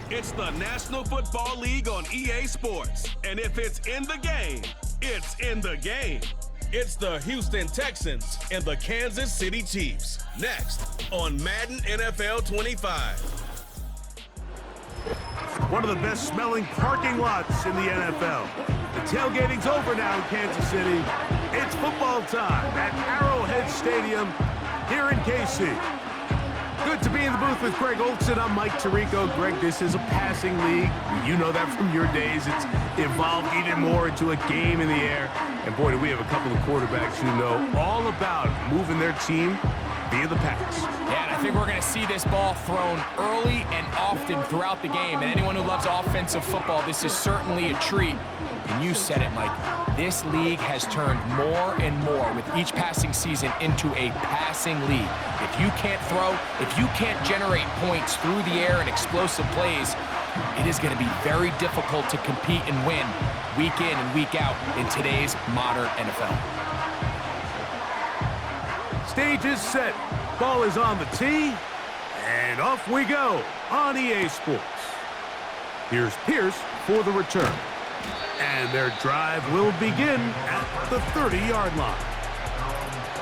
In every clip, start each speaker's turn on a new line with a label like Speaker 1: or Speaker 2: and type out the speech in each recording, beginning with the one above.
Speaker 1: It's the National Football League on EA Sports. And if it's in the game, it's in the game. It's the Houston Texans and the Kansas City Chiefs. Next on Madden NFL 25.
Speaker 2: One of the best smelling parking lots in the NFL. The tailgating's over now in Kansas City. It's football time at Arrowhead Stadium here in KC. Good to be in the booth with Greg Olson. I'm Mike Tirico. Greg, this is a passing league. You know that from your days. It's evolved even more into a game in the air. And boy, do we have a couple of quarterbacks who know all about moving their team via the pass.
Speaker 3: Yeah, and I think we're going to see this ball thrown early and often throughout the game. And anyone who loves offensive football, this is certainly a treat. And you said it, Mike. This league has turned more and more with each passing season into a passing league. If you can't throw, if you can't generate points through the air and explosive plays, it is going to be very difficult to compete and win week in and week out in today's modern NFL.
Speaker 2: Stage is set. Ball is on the tee. And off we go on EA Sports. Here's Pierce for the return. And their drive will begin at the 30-yard line.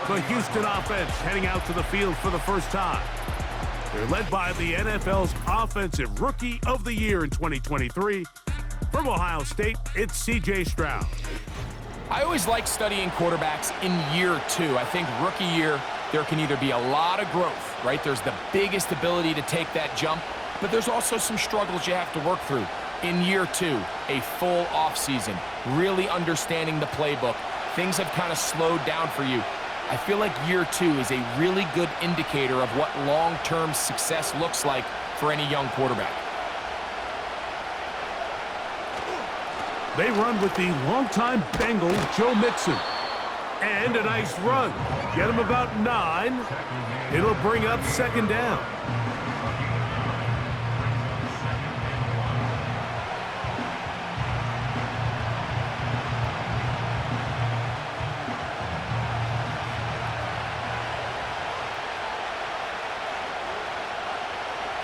Speaker 2: The Houston offense heading out to the field for the first time. They're led by the NFL's Offensive Rookie of the Year in 2023. From Ohio State, it's C.J. Stroud.
Speaker 3: I always like studying quarterbacks in year two. I think rookie year, there can either be a lot of growth, right? There's the biggest ability to take that jump, but there's also some struggles you have to work through. In year two, a full offseason, really understanding the playbook. Things have kind of slowed down for you. I feel like year two is a really good indicator of what long-term success looks like for any young quarterback.
Speaker 2: They run with the longtime Bengal, Joe Mixon. And a nice run. Get him about 9. It'll bring up second down.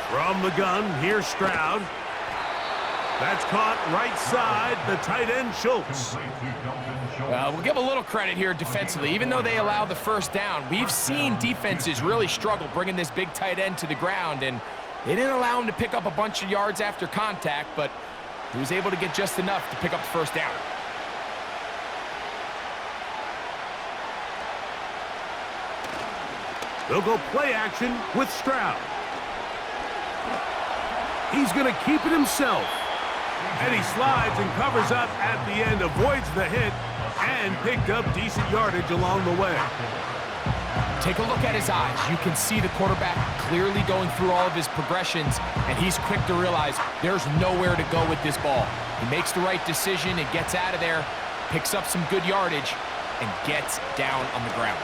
Speaker 2: From the gun, here's Stroud. That's caught right side, the tight end, Schultz.
Speaker 3: We'll give a little credit here defensively. Even though they allowed the first down, we've seen defenses really struggle bringing this big tight end to the ground, and they didn't allow him to pick up a bunch of yards after contact, but he was able to get just enough to pick up the first down.
Speaker 2: They'll go play action with Stroud. He's going to keep it himself. And he slides and covers up at the end, avoids the hit, and picked up decent yardage along the way.
Speaker 3: Take a look at his eyes. You can see the quarterback clearly going through all of his progressions, and he's quick to realize there's nowhere to go with this ball. He makes the right decision and gets out of there, picks up some good yardage, and gets down on the ground.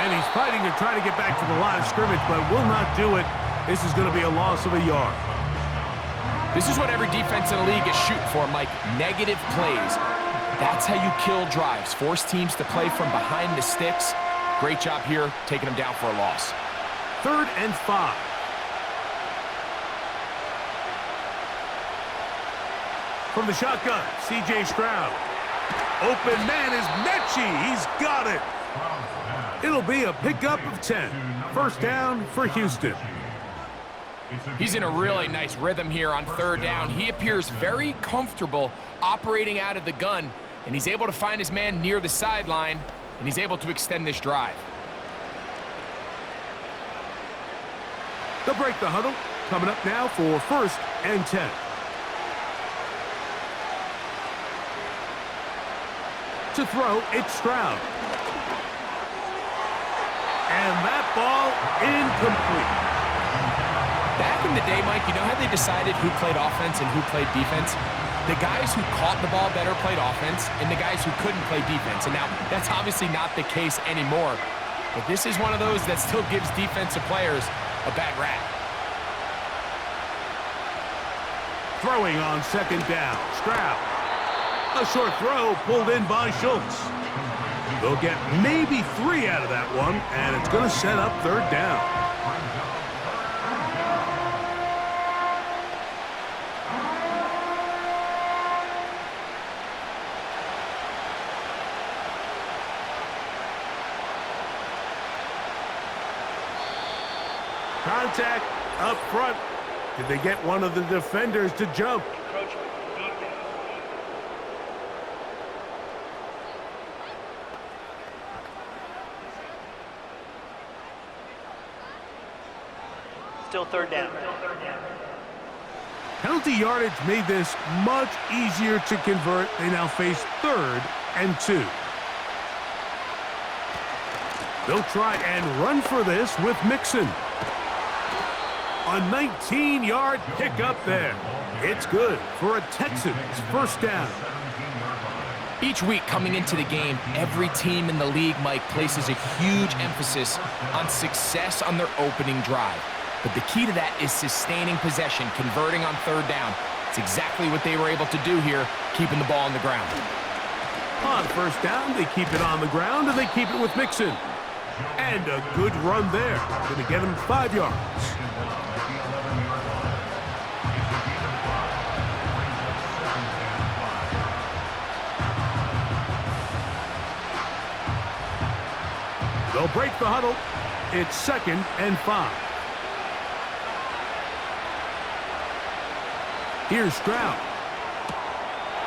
Speaker 2: And he's fighting to try to get back to the line of scrimmage, but will not do it. This is going to be a loss of a yard.
Speaker 3: This is what every defense in the league is shooting for, Mike. Negative plays. That's how you kill drives. Force teams to play from behind the sticks. Great job here, taking them down for a loss.
Speaker 2: 3rd and 5. From the shotgun, C.J. Stroud. Open man is Mechie. He's got it. It'll be a pickup of 10. First down for Houston.
Speaker 3: He's in a really nice rhythm here on 3rd down. He appears very comfortable operating out of the gun, and he's able to find his man near the sideline, and he's able to extend this drive.
Speaker 2: They'll break the huddle. Coming up now for 1st and 10. To throw, it's Stroud. And that ball incomplete.
Speaker 3: Back in the day, Mike, you know how they decided who played offense and who played defense? The guys who caught the ball better played offense, and the guys who couldn't play defense. And now, that's obviously not the case anymore. But this is one of those that still gives defensive players a bad rap.
Speaker 2: Throwing on 2nd down, Stroud. A short throw pulled in by Schultz. They'll get maybe 3 out of that one, and it's going to set up 3rd down. contact up front. Did they get one of the defenders to jump?
Speaker 4: Still third down.
Speaker 2: Penalty yardage made this much easier to convert. They now face 3rd and 2. They'll try and run for this with Mixon. A 19-yard pickup there. It's good for a Texans first down.
Speaker 3: Each week coming into the game, every team in the league, Mike, places a huge emphasis on success on their opening drive. But the key to that is sustaining possession, converting on 3rd down. It's exactly what they were able to do here, keeping the ball on the ground.
Speaker 2: On first down, they keep it on the ground, and they keep it with Mixon. And a good run there. Going to get him 5 yards. They'll break the huddle. It's 2nd and 5. Here's Stroud.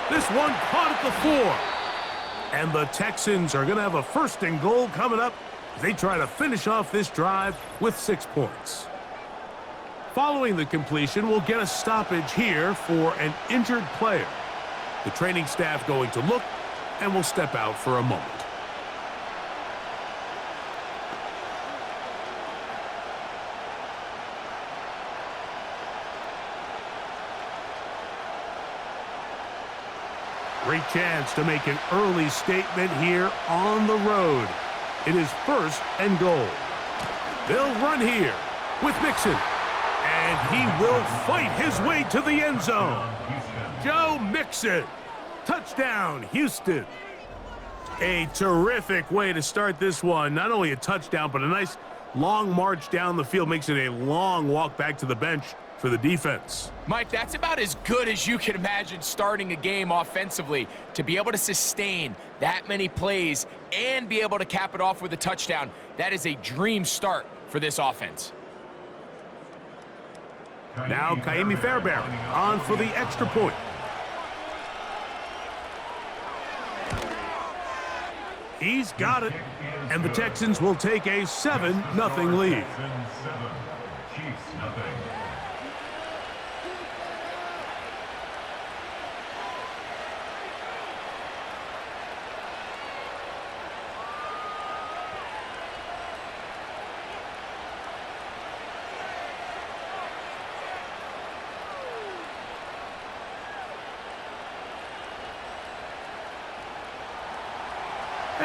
Speaker 2: This one caught at the 4. And the Texans are going to have a 1st and goal coming up as they try to finish off this drive with 6 points. Following the completion, we'll get a stoppage here for an injured player. The training staff going to look, and will step out for a moment. Great chance to make an early statement here on the road. It is 1st and goal. They'll run here with Mixon. And he will fight his way to the end zone. Joe Mixon. Touchdown, Houston. A terrific way to start this one. Not only a touchdown, but a nice long march down the field. Makes it a long walk back to the bench for the defense.
Speaker 3: Mike, that's about as good as you can imagine starting a game offensively. To be able to sustain that many plays and be able to cap it off with a touchdown, that is a dream start for this offense.
Speaker 2: Now Kaimi Fairbairn on for the extra point. He's got it, and the Texans will take a 7-0 lead.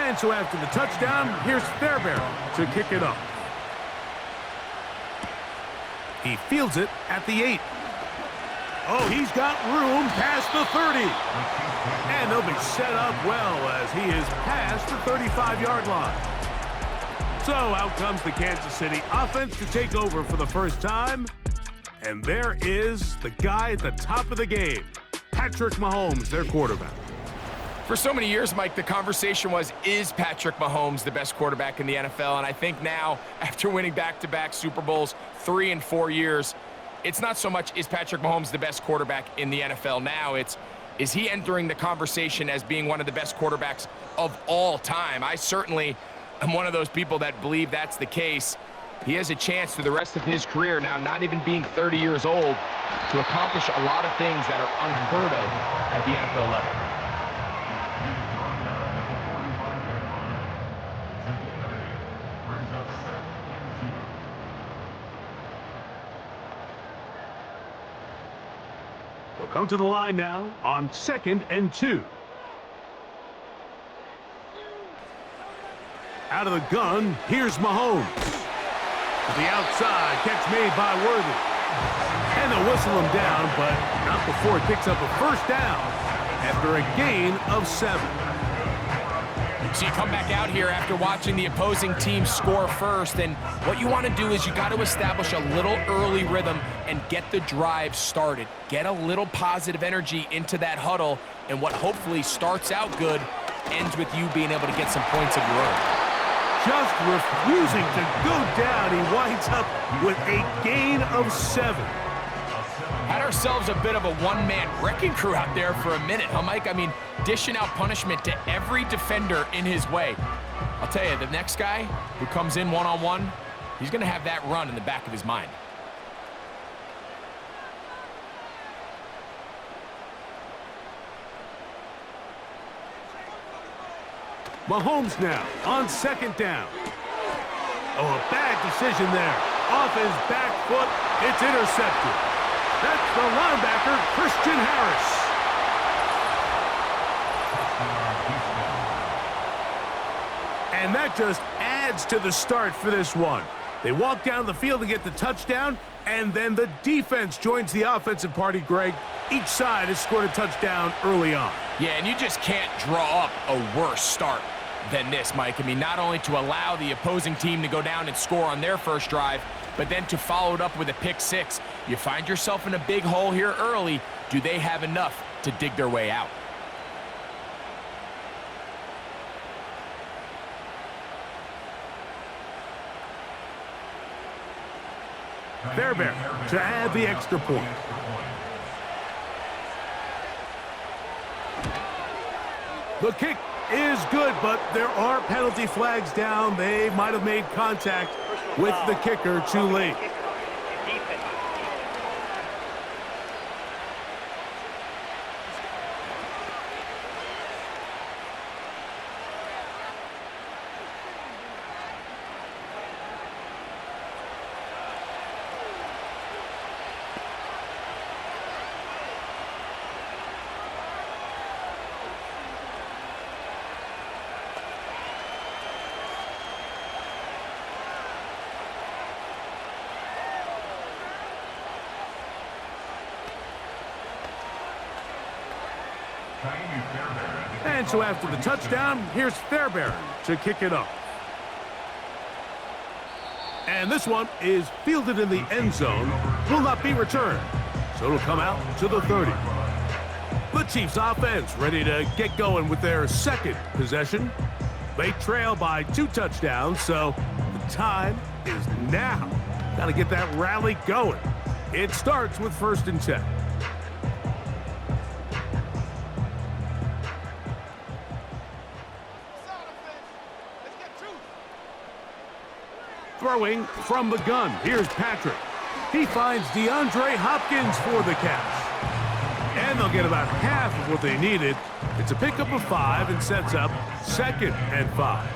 Speaker 2: And so after the touchdown, here's Fairbairn to kick it up. He fields it at the 8. Oh, he's got room past the 30. And they'll be set up well as he is past the 35-yard line. So out comes the Kansas City offense to take over for the first time. And there is the guy at the top of the game, Patrick Mahomes, their quarterback.
Speaker 3: For so many years, Mike, the conversation was, is Patrick Mahomes the best quarterback in the NFL? And I think now, after winning back-to-back Super Bowls 3 and 4 years, it's not so much, is Patrick Mahomes the best quarterback in the NFL now? It's, is he entering the conversation as being one of the best quarterbacks of all time? I certainly am one of those people that believe that's the case. He has a chance through the rest of his career, now not even being 30 years old, to accomplish a lot of things that are unheard of at the NFL level.
Speaker 2: We'll come to the line now on 2nd and 2. Out of the gun, here's Mahomes. To the outside, catch made by Worthy. And they'll whistle him down, but not before he picks up a first down after a gain of 7.
Speaker 3: So you come back out here after watching the opposing team score first, and what you want to do is you got to establish a little early rhythm and get the drive started. Get a little positive energy into that huddle, and what hopefully starts out good ends with you being able to get some points of your own.
Speaker 2: just refusing to go down. He winds up with a gain of 7.
Speaker 3: Had ourselves a bit of a one-man wrecking crew out there for a minute, huh, Mike? I mean, dishing out punishment to every defender in his way. I'll tell you, the next guy who comes in one-on-one, he's going to have that run in the back of his mind.
Speaker 2: Mahomes now on 2nd down. Oh, a bad decision there. Off his back foot, it's intercepted. That's the linebacker, Christian Harris. And that just adds to the start for this one. They walk down the field to get the touchdown, and then the defense joins the offensive party, Greg. Each side has scored a touchdown early on.
Speaker 3: Yeah, and you just can't draw up a worse start than this, Mike. I mean, not only to allow the opposing team to go down and score on their first drive, but then to follow it up with a pick 6. You find yourself in a big hole here early. Do they have enough to dig their way out?
Speaker 2: Fairbairn to add the extra point. The kick is good, but there are penalty flags down. They might have made contact with the kicker too late. And so after the touchdown, here's Fairbairn to kick it off. And this one is fielded in the end zone, will not be returned. So it'll come out to the 30. The Chiefs offense ready to get going with their second possession. They trail by 2 touchdowns, so the time is now. Got to get that rally going. It starts with 1st and 10. Throwing from the gun. Here's Patrick. He finds DeAndre Hopkins for the catch. And they'll get about half of what they needed. It's a pickup of 5 and sets up 2nd and 5.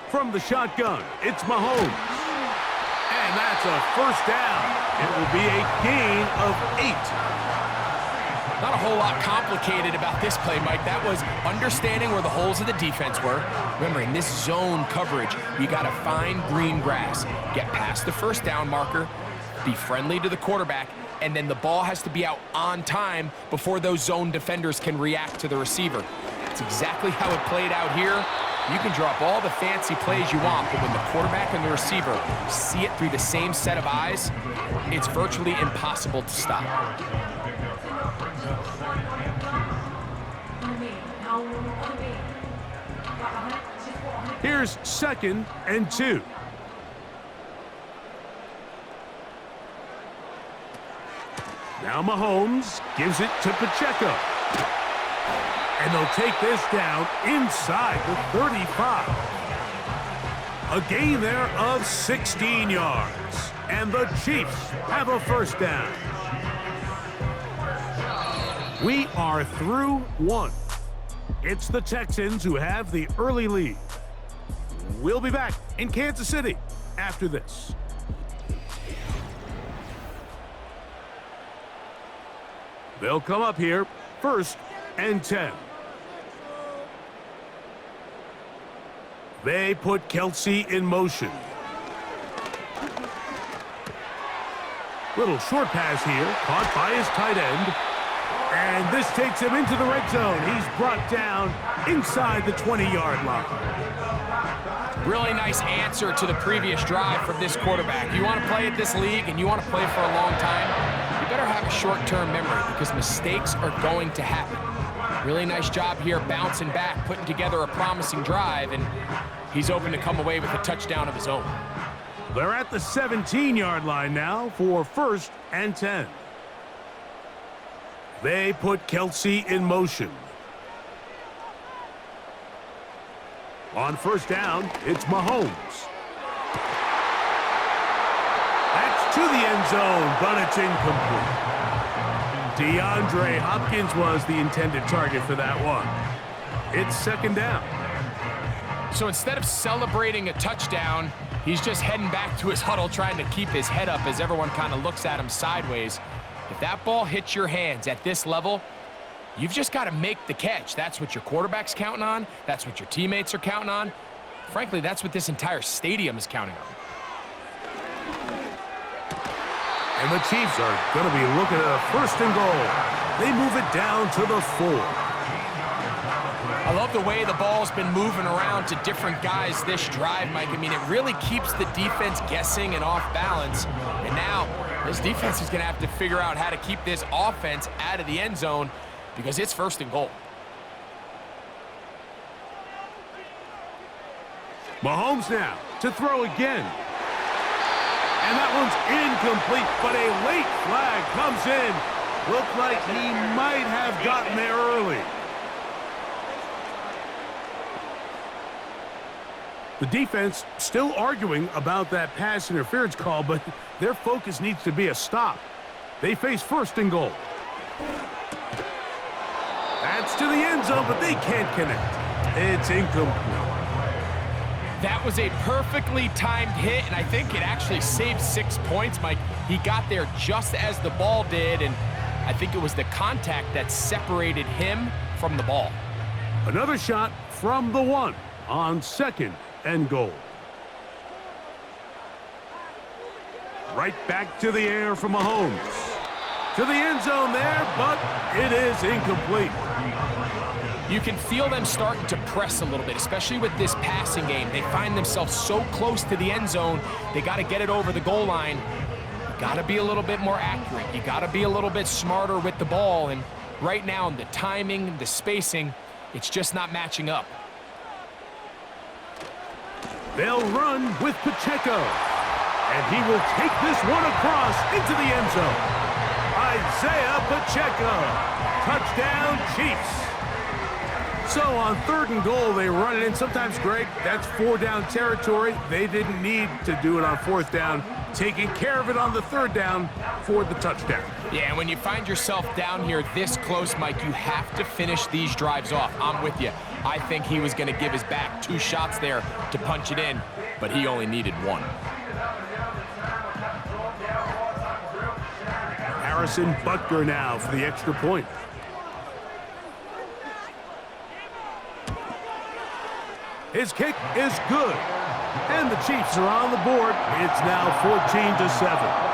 Speaker 2: From the shotgun, it's Mahomes. And that's a 1st down. It will be a gain of 8.
Speaker 3: Not a whole lot complicated about this play, Mike. That was understanding where the holes of the defense were. Remember, in this zone coverage, you got to find green grass. Get past the 1st down marker, be friendly to the quarterback, and then the ball has to be out on time before those zone defenders can react to the receiver. That's exactly how it played out here. You can drop all the fancy plays you want, but when the quarterback and the receiver see it through the same set of eyes, it's virtually impossible to stop.
Speaker 2: Here's 2nd and 2. Now Mahomes gives it to Pacheco. And they'll take this down inside the 35. A gain there of 16 yards. And the Chiefs have a 1st down. We are through 1. It's the Texans who have the early lead. We'll be back in Kansas City after this. They'll come up here 1st and 10. They put Kelsey in motion. Little short pass here, caught by his tight end. And this takes him into the red zone. He's brought down inside the 20-yard line.
Speaker 3: Really nice answer to the previous drive from this quarterback. You want to play at this league and you want to play for a long time, you better have a short-term memory because mistakes are going to happen. Really nice job here bouncing back, putting together a promising drive, and he's open to come away with a touchdown of his own.
Speaker 2: They're at the 17-yard line now for 1st and 10. They put Kelsey in motion. On 1st down, it's Mahomes. That's to the end zone, but it's incomplete. DeAndre Hopkins was the intended target for that one. It's 2nd down.
Speaker 3: So instead of celebrating a touchdown, he's just heading back to his huddle trying to keep his head up as everyone kind of looks at him sideways. If that ball hits your hands at this level, you've just got to make the catch. That's what your quarterback's counting on. That's what your teammates are counting on. Frankly, that's what this entire stadium is counting on.
Speaker 2: And the Chiefs are going to be looking at a 1st and goal. They move it down to the 4.
Speaker 3: I love the way the ball's been moving around to different guys this drive, Mike. I mean, it really keeps the defense guessing and off balance. And now this defense is going to have to figure out how to keep this offense out of the end zone because it's 1st and goal.
Speaker 2: Mahomes now to throw again. And that one's incomplete, but a late flag comes in. Looked like he might have gotten there early. The defense still arguing about that pass interference call, but their focus needs to be a stop. They face 1st and goal. That's to the end zone, but they can't connect. It's incomplete.
Speaker 3: That was a perfectly timed hit, and I think it actually saved 6 points, Mike. He got there just as the ball did, and I think it was the contact that separated him from the ball.
Speaker 2: Another shot from the 1 on 2nd and goal. Right back to the air from Mahomes. To the end zone there, but it is incomplete.
Speaker 3: You can feel them starting to press a little bit, especially with this passing game. They find themselves so close to the end zone, they got to get it over the goal line. You got to be a little bit more accurate. You got to be a little bit smarter with the ball, and right now, the timing, the spacing, it's just not matching up.
Speaker 2: They'll run with Pacheco, and he will take this one across into the end zone. Isaiah Pacheco, touchdown Chiefs. So on 3rd and goal, they run it in. Sometimes, Greg, that's 4-down territory. They didn't need to do it on 4th down, taking care of it on the 3rd down for the touchdown.
Speaker 3: Yeah, and when you find yourself down here this close, Mike, you have to finish these drives off. I'm with you. I think he was going to give his back 2 shots there to punch it in, but he only needed 1.
Speaker 2: Harrison Butker now for the extra point. His kick is good. And the Chiefs are on the board. It's now 14-7.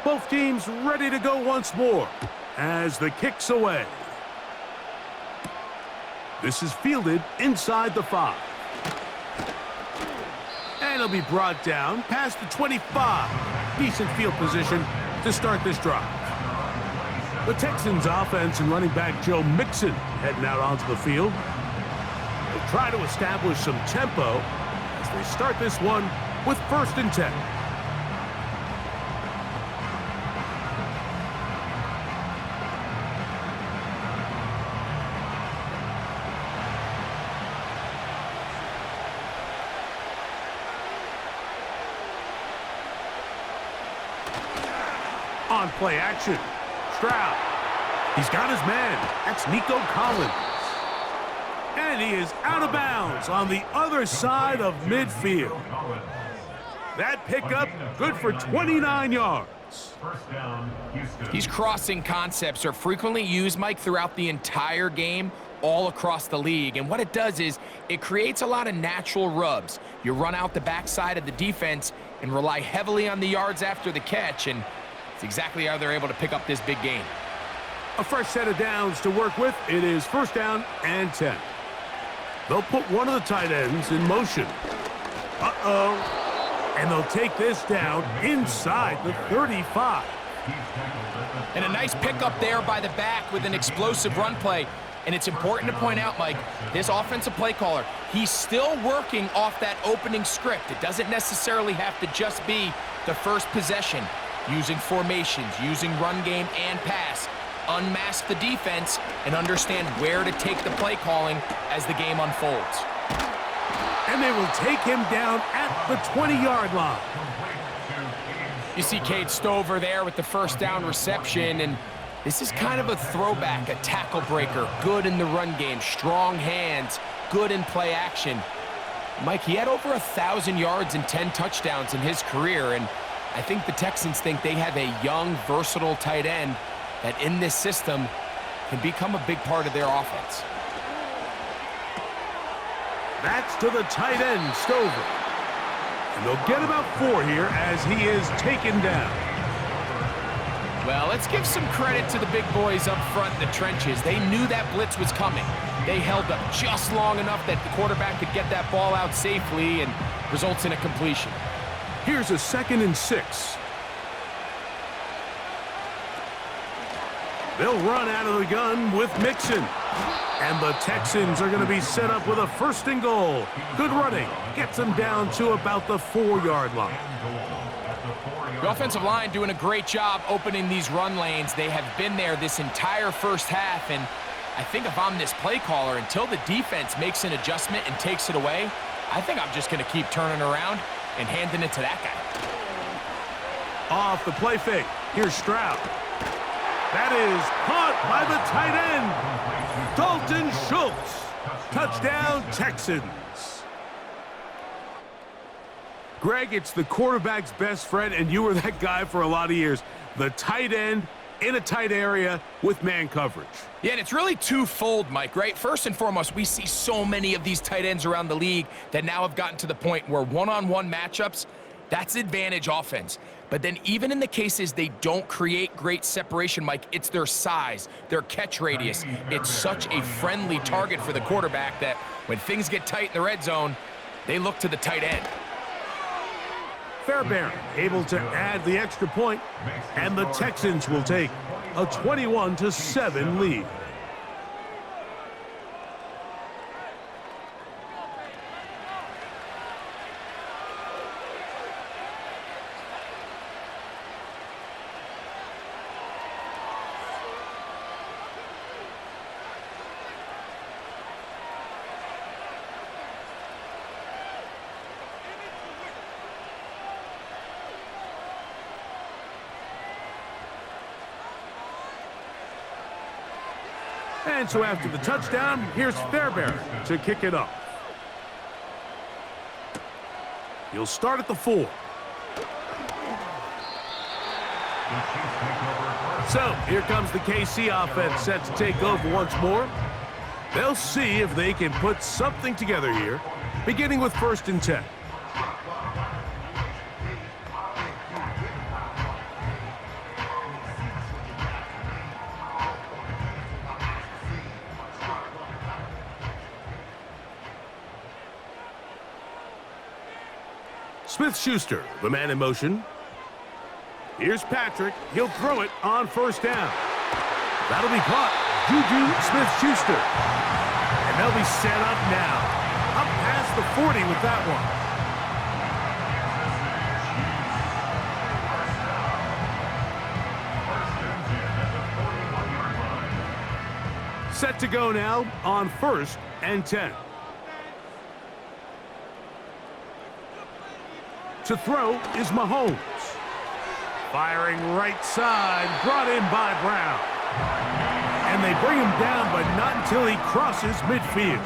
Speaker 2: Both teams ready to go once more as the kick's away. This is fielded inside the 5. And it'll be brought down past the 25. Decent field position to start this drive. The Texans offense and running back Joe Mixon heading out onto the field. They'll try to establish some tempo as they start this one with 1st and 10. On play action, Stroud He's got his man. That's Nico Collins. And he is out of bounds on the other side of midfield. That pickup, good for 29 yards.
Speaker 3: These crossing concepts are frequently used, Mike, throughout the entire game, all across the league. And what it does is it creates a lot of natural rubs. You run out the backside of the defense and rely heavily on the yards after the catch, and it's exactly how they're able to pick up this big gain.
Speaker 2: A fresh set of downs to work with. It is 1st down and 10. They'll put one of the tight ends in motion. Uh-oh. And they'll take this down inside the 35.
Speaker 3: And a nice pickup there by the back with an explosive run play. And it's important to point out, Mike, this offensive play caller, he's still working off that opening script. It doesn't necessarily have to just be the first possession. Using formations, using run game and pass. Unmask the defense and understand where to take the play calling as the game unfolds.
Speaker 2: And they will take him down at the 20-yard line.
Speaker 3: You see Cade Stover there with the 1st down reception, and this is kind of a throwback, a tackle breaker, good in the run game, strong hands, good in play action. Mike, he had over 1,000 yards and 10 touchdowns in his career, and I think the Texans think they have a young, versatile tight end that in this system can become a big part of their offense.
Speaker 2: That's to the tight end, Stover. And they'll get about 4 here as he is taken down.
Speaker 3: Well, let's give some credit to the big boys up front in the trenches. They knew that blitz was coming. They held up just long enough that the quarterback could get that ball out safely and results in a completion.
Speaker 2: Here's a 2nd and 6. They'll run out of the gun with Mixon. And the Texans are going to be set up with a 1st and goal. Good running. Gets them down to about the 4-yard line.
Speaker 3: The offensive line doing a great job opening these run lanes. They have been there this entire first half, and I think if I'm this play caller, until the defense makes an adjustment and takes it away, I think I'm just going to keep turning around and handing it to that guy.
Speaker 2: Off the play fake. Here's Stroud. That is caught by the tight end, Dalton Schultz. Touchdown, Texans. Greg, it's the quarterback's best friend, and you were that guy for a lot of years. The tight end in a tight area with man coverage.
Speaker 3: Yeah, and it's really twofold, Mike, right? First and foremost, we see so many of these tight ends around the league that now have gotten to the point where one-on-one matchups, that's advantage offense. But then even in the cases they don't create great separation, Mike, it's their size, their catch radius. It's such a friendly target for the quarterback that when things get tight in the red zone, they look to the tight end.
Speaker 2: Fairbairn able to add the extra point, and the Texans will take a 21-7 lead. And so after the touchdown, here's Fairbairn to kick it off. He'll start at the 4. So here comes the KC offense set to take over once more. They'll see if they can put something together here, beginning with 1st and 10. Smith-Schuster, the man in motion. Here's Patrick. He'll throw it on 1st down. That'll be caught. Juju Smith-Schuster. And they'll be set up now. Up past the 40 with that one. Set to go now on 1st and 10. To throw is Mahomes. Firing right side, brought in by Brown. And they bring him down, but not until he crosses midfield.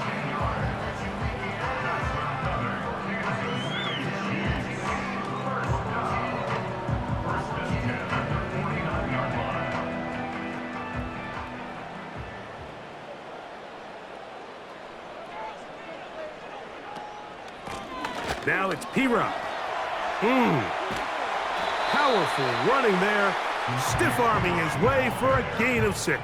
Speaker 2: Now it's P-Rock. Powerful running there, stiff-arming his way for a gain of 6.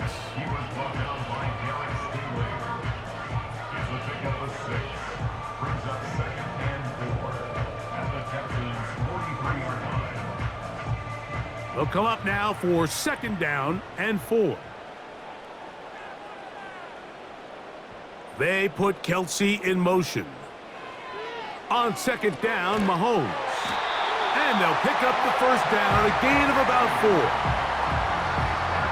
Speaker 2: They'll come up now for 2nd down and 4. They put Kelsey in motion. On 2nd down, Mahomes. And they'll pick up the 1st down, a gain of about 4.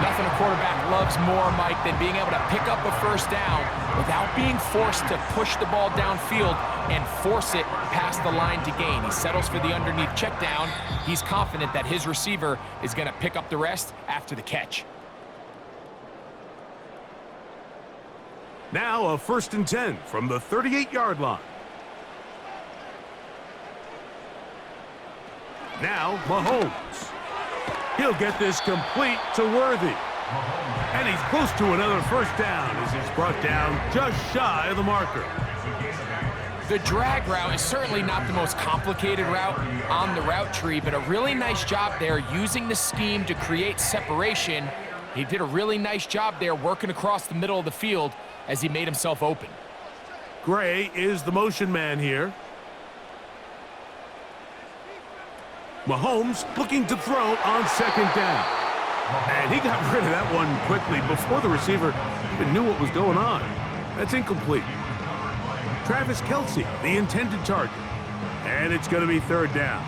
Speaker 3: Nothing a quarterback loves more, Mike, than being able to pick up a 1st down without being forced to push the ball downfield and force it past the line to gain. He settles for the underneath check down. He's confident that his receiver is going to pick up the rest after the catch.
Speaker 2: Now a 1st and 10 from the 38-yard line. Now Mahomes. He'll get this complete to Worthy. And he's close to another 1st down as he's brought down just shy of the marker.
Speaker 3: The drag route is certainly not the most complicated route on the route tree, but a really nice job there using the scheme to create separation. He did a really nice job there working across the middle of the field as he made himself open.
Speaker 2: Gray is the motion man here. Mahomes looking to throw on 2nd down. And he got rid of that one quickly before the receiver even knew what was going on. That's incomplete. Travis Kelsey, the intended target. And it's going to be 3rd down.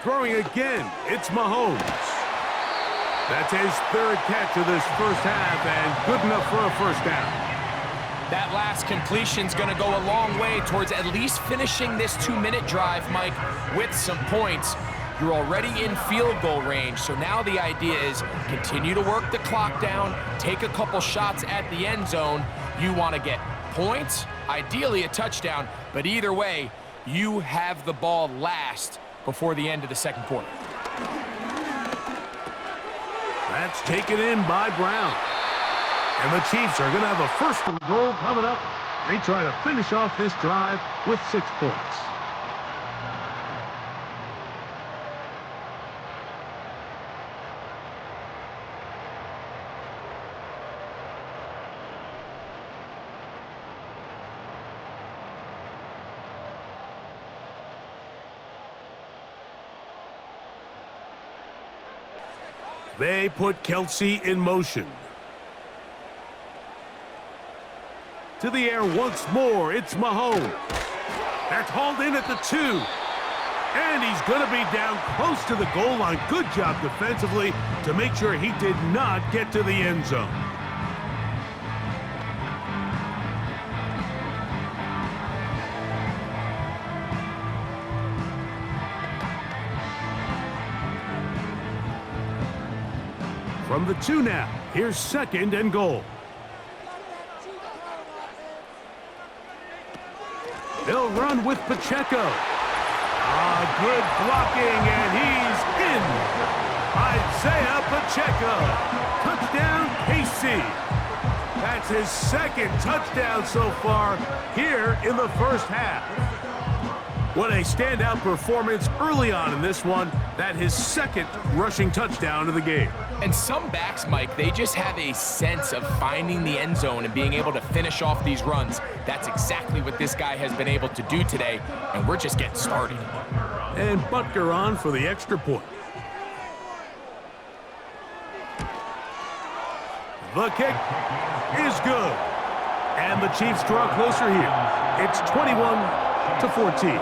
Speaker 2: Throwing again, it's Mahomes. That's his 3rd catch of this 1st half, and good enough for a 1st down.
Speaker 3: That last completion's going to go a long way towards at least finishing this 2-minute drive, Mike, with some points. You're already in field goal range, so now the idea is continue to work the clock down, take a couple shots at the end zone. You want to get points, ideally a touchdown, but either way, you have the ball last before the end of the 2nd quarter.
Speaker 2: That's taken in by Brown. And the Chiefs are going to have a 1st and goal coming up. They try to finish off this drive with 6 points. They put Kelsey in motion. To the air once more, it's Mahomes. That's hauled in at the 2. And he's going to be down close to the goal line. Good job defensively to make sure he did not get to the end zone. From the 2 now, here's 2nd and goal. They'll run with Pacheco. Good blocking, and he's in. Isaiah Pacheco. Touchdown, KC. That's his 2nd touchdown so far here in the 1st half. What a standout performance early on in this one. That his 2nd rushing touchdown of the game.
Speaker 3: And some backs, Mike, they just have a sense of finding the end zone and being able to finish off these runs. That's exactly what this guy has been able to do today, and we're just getting started.
Speaker 2: And Butker on for the extra point. The kick is good. And the Chiefs draw closer here. It's 21-14.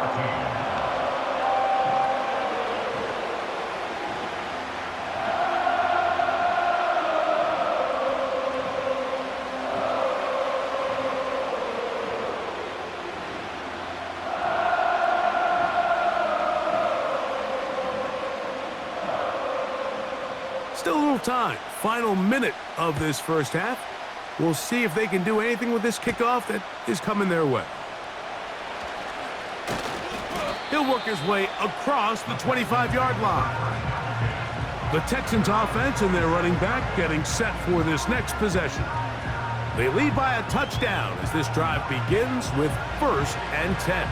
Speaker 2: Still a little time. Final minute of this first half. We'll see if they can do anything with this kickoff that is coming their way. He'll work his way across the 25-yard line. The Texans offense and their running back getting set for this next possession. They lead by a touchdown as this drive begins with 1st and 10.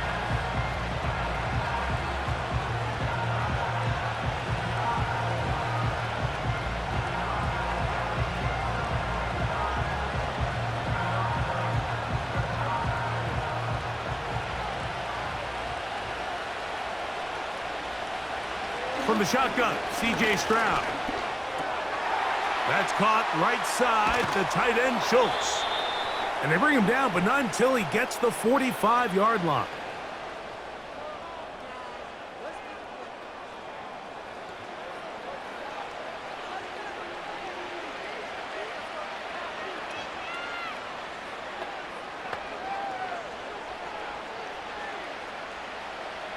Speaker 2: From the shotgun, C.J. Stroud. That's caught right side to tight end Schultz. And they bring him down, but not until he gets the 45-yard line.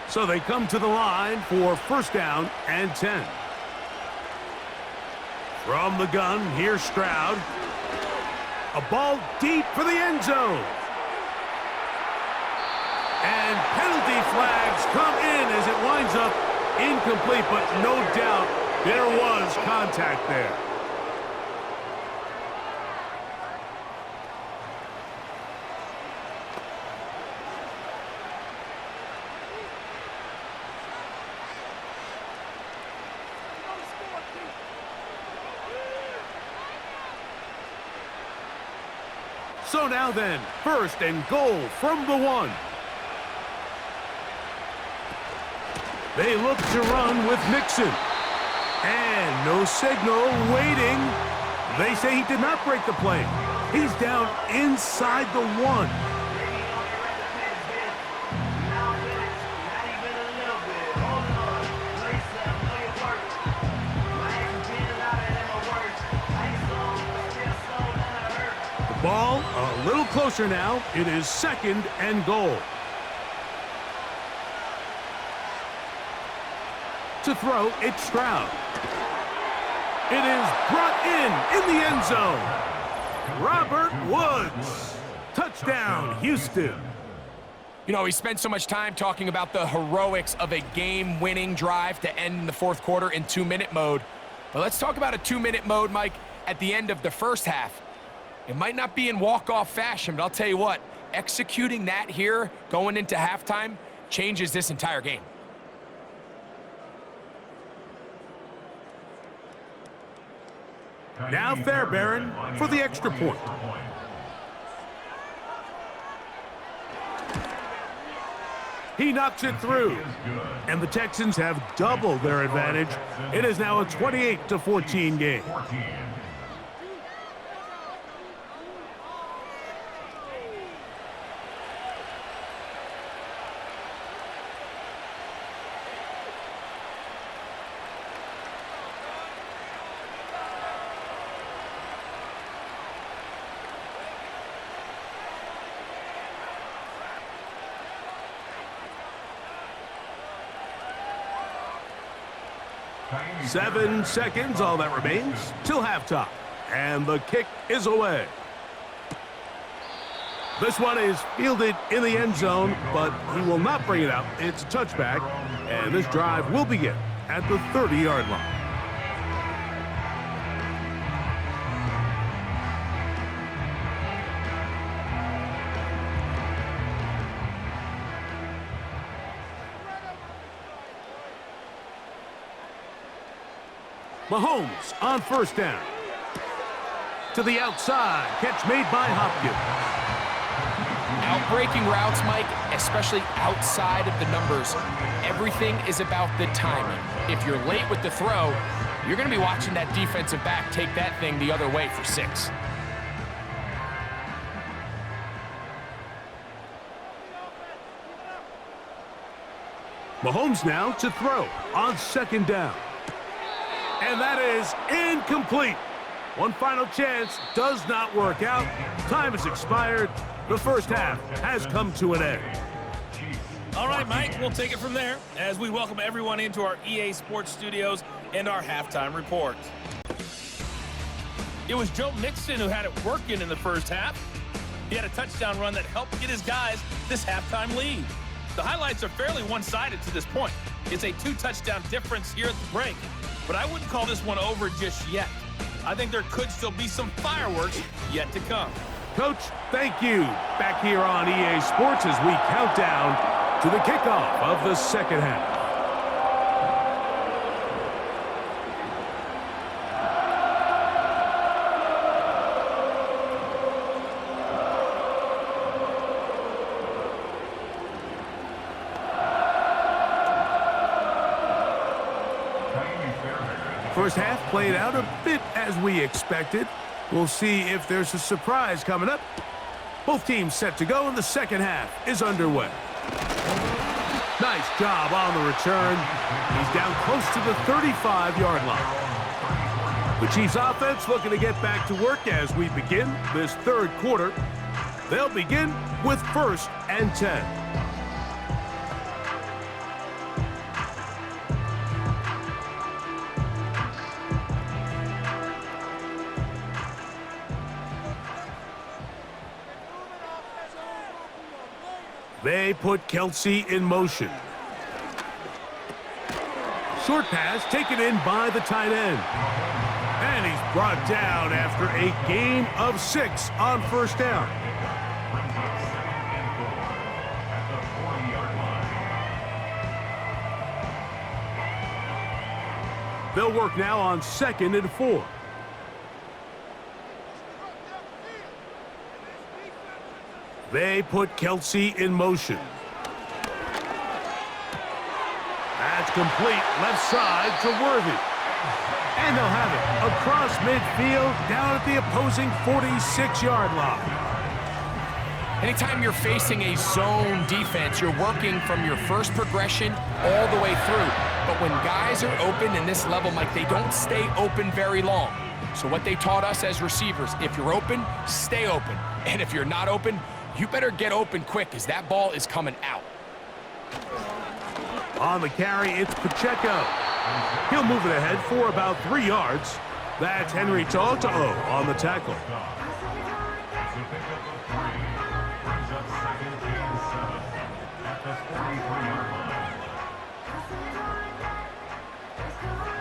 Speaker 2: So they come to the line for 1st down and 10. From the gun, here's Stroud. A ball deep for the end zone. And penalty flags come in as it winds up incomplete, but no doubt there was contact there. So now then, 1st and goal from the 1. They look to run with Mixon. And no signal, waiting. They say he did not break the play. He's down inside the 1. Ball a little closer now. It is 2nd and goal. To throw, it's Stroud. It is brought in the end zone. Robert Woods. Touchdown, Houston.
Speaker 3: You know, we spent so much time talking about the heroics of a game-winning drive to end in the 4th quarter in 2-minute mode. But let's talk about a 2-minute mode, Mike, at the end of the first half. It might not be in walk-off fashion, but I'll tell you what, executing that here going into halftime changes this entire game.
Speaker 2: Now Fairbairn for the extra point. He knocks it through. And the Texans have doubled their advantage. It is now a 28-14 game. Seven seconds, all that remains, till halftime. And the kick is away. This one is fielded in the end zone, but he will not bring it out. It's a touchback, and this drive will begin at the 30-yard line. Mahomes on 1st down. To the outside. Catch made by Hopkins.
Speaker 3: Outbreaking routes, Mike, especially outside of the numbers, everything is about the timing. If you're late with the throw, you're going to be watching that defensive back take that thing the other way for 6.
Speaker 2: Mahomes now to throw on 2nd down. And that is incomplete. One final chance does not work out. Time has expired. The first half has come to an end.
Speaker 5: All right, Mike, we'll take it from there as we welcome everyone into our EA Sports Studios and our halftime report. It was Joe Mixon who had it working in the first half. He had a touchdown run that helped get his guys this halftime lead. The highlights are fairly one-sided to this point. It's a 2-touchdown difference here at the break, but I wouldn't call this one over just yet. I think there could still be some fireworks yet to come.
Speaker 2: Coach, thank you. Back here on EA Sports as we count down to the kickoff of the second half. First half played out a bit as we expected. We'll see if there's a surprise coming up. Both teams set to go, and the second half is underway. Nice job on the return. He's down close to the 35-yard line. The Chiefs offense looking to get back to work as we begin this third quarter. They'll begin with 1st and 10. They put Kelsey in motion. Short pass taken in by the tight end. And he's brought down after a gain of 6 on first down. They'll work now on 2nd and 4. They put Kelsey in motion. That's complete left side to Worthy. And they'll have it across midfield down at the opposing 46-yard line.
Speaker 3: Anytime you're facing a zone defense, you're working from your first progression all the way through. But when guys are open in this level, Mike, they don't stay open very long. So what they taught us as receivers, if you're open, stay open. And if you're not open, you better get open quick as that ball is coming out.
Speaker 2: On the carry, it's Pacheco. He'll move it ahead for about 3 yards. That's Henry To'o on the tackle.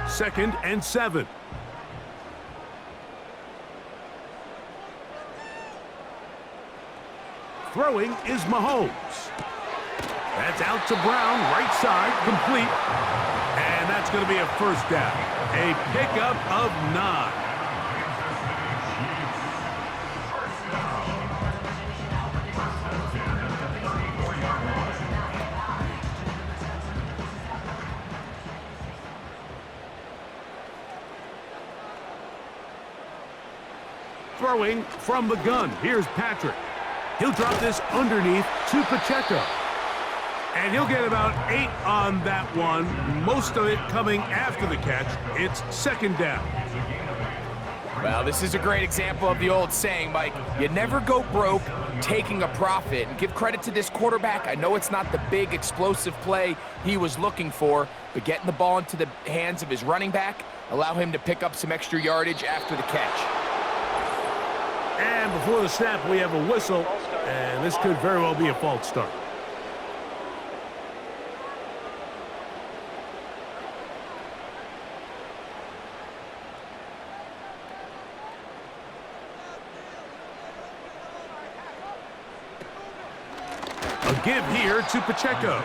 Speaker 2: Second and 7. Throwing is Mahomes. That's out to Brown, right side, complete. And that's going to be a first down. A pickup of 9. Throwing from the gun. Here's Patrick. He'll drop this underneath to Pacheco. And he'll get about 8 on that one. Most of it coming after the catch. It's 2nd down.
Speaker 3: Well, this is a great example of the old saying, Mike. You never go broke taking a profit. And give credit to this quarterback. I know it's not the big explosive play he was looking for, but getting the ball into the hands of his running back, allow him to pick up some extra yardage after the catch.
Speaker 2: And before the snap, we have a whistle, and this could very well be a false start. A give here to Pacheco.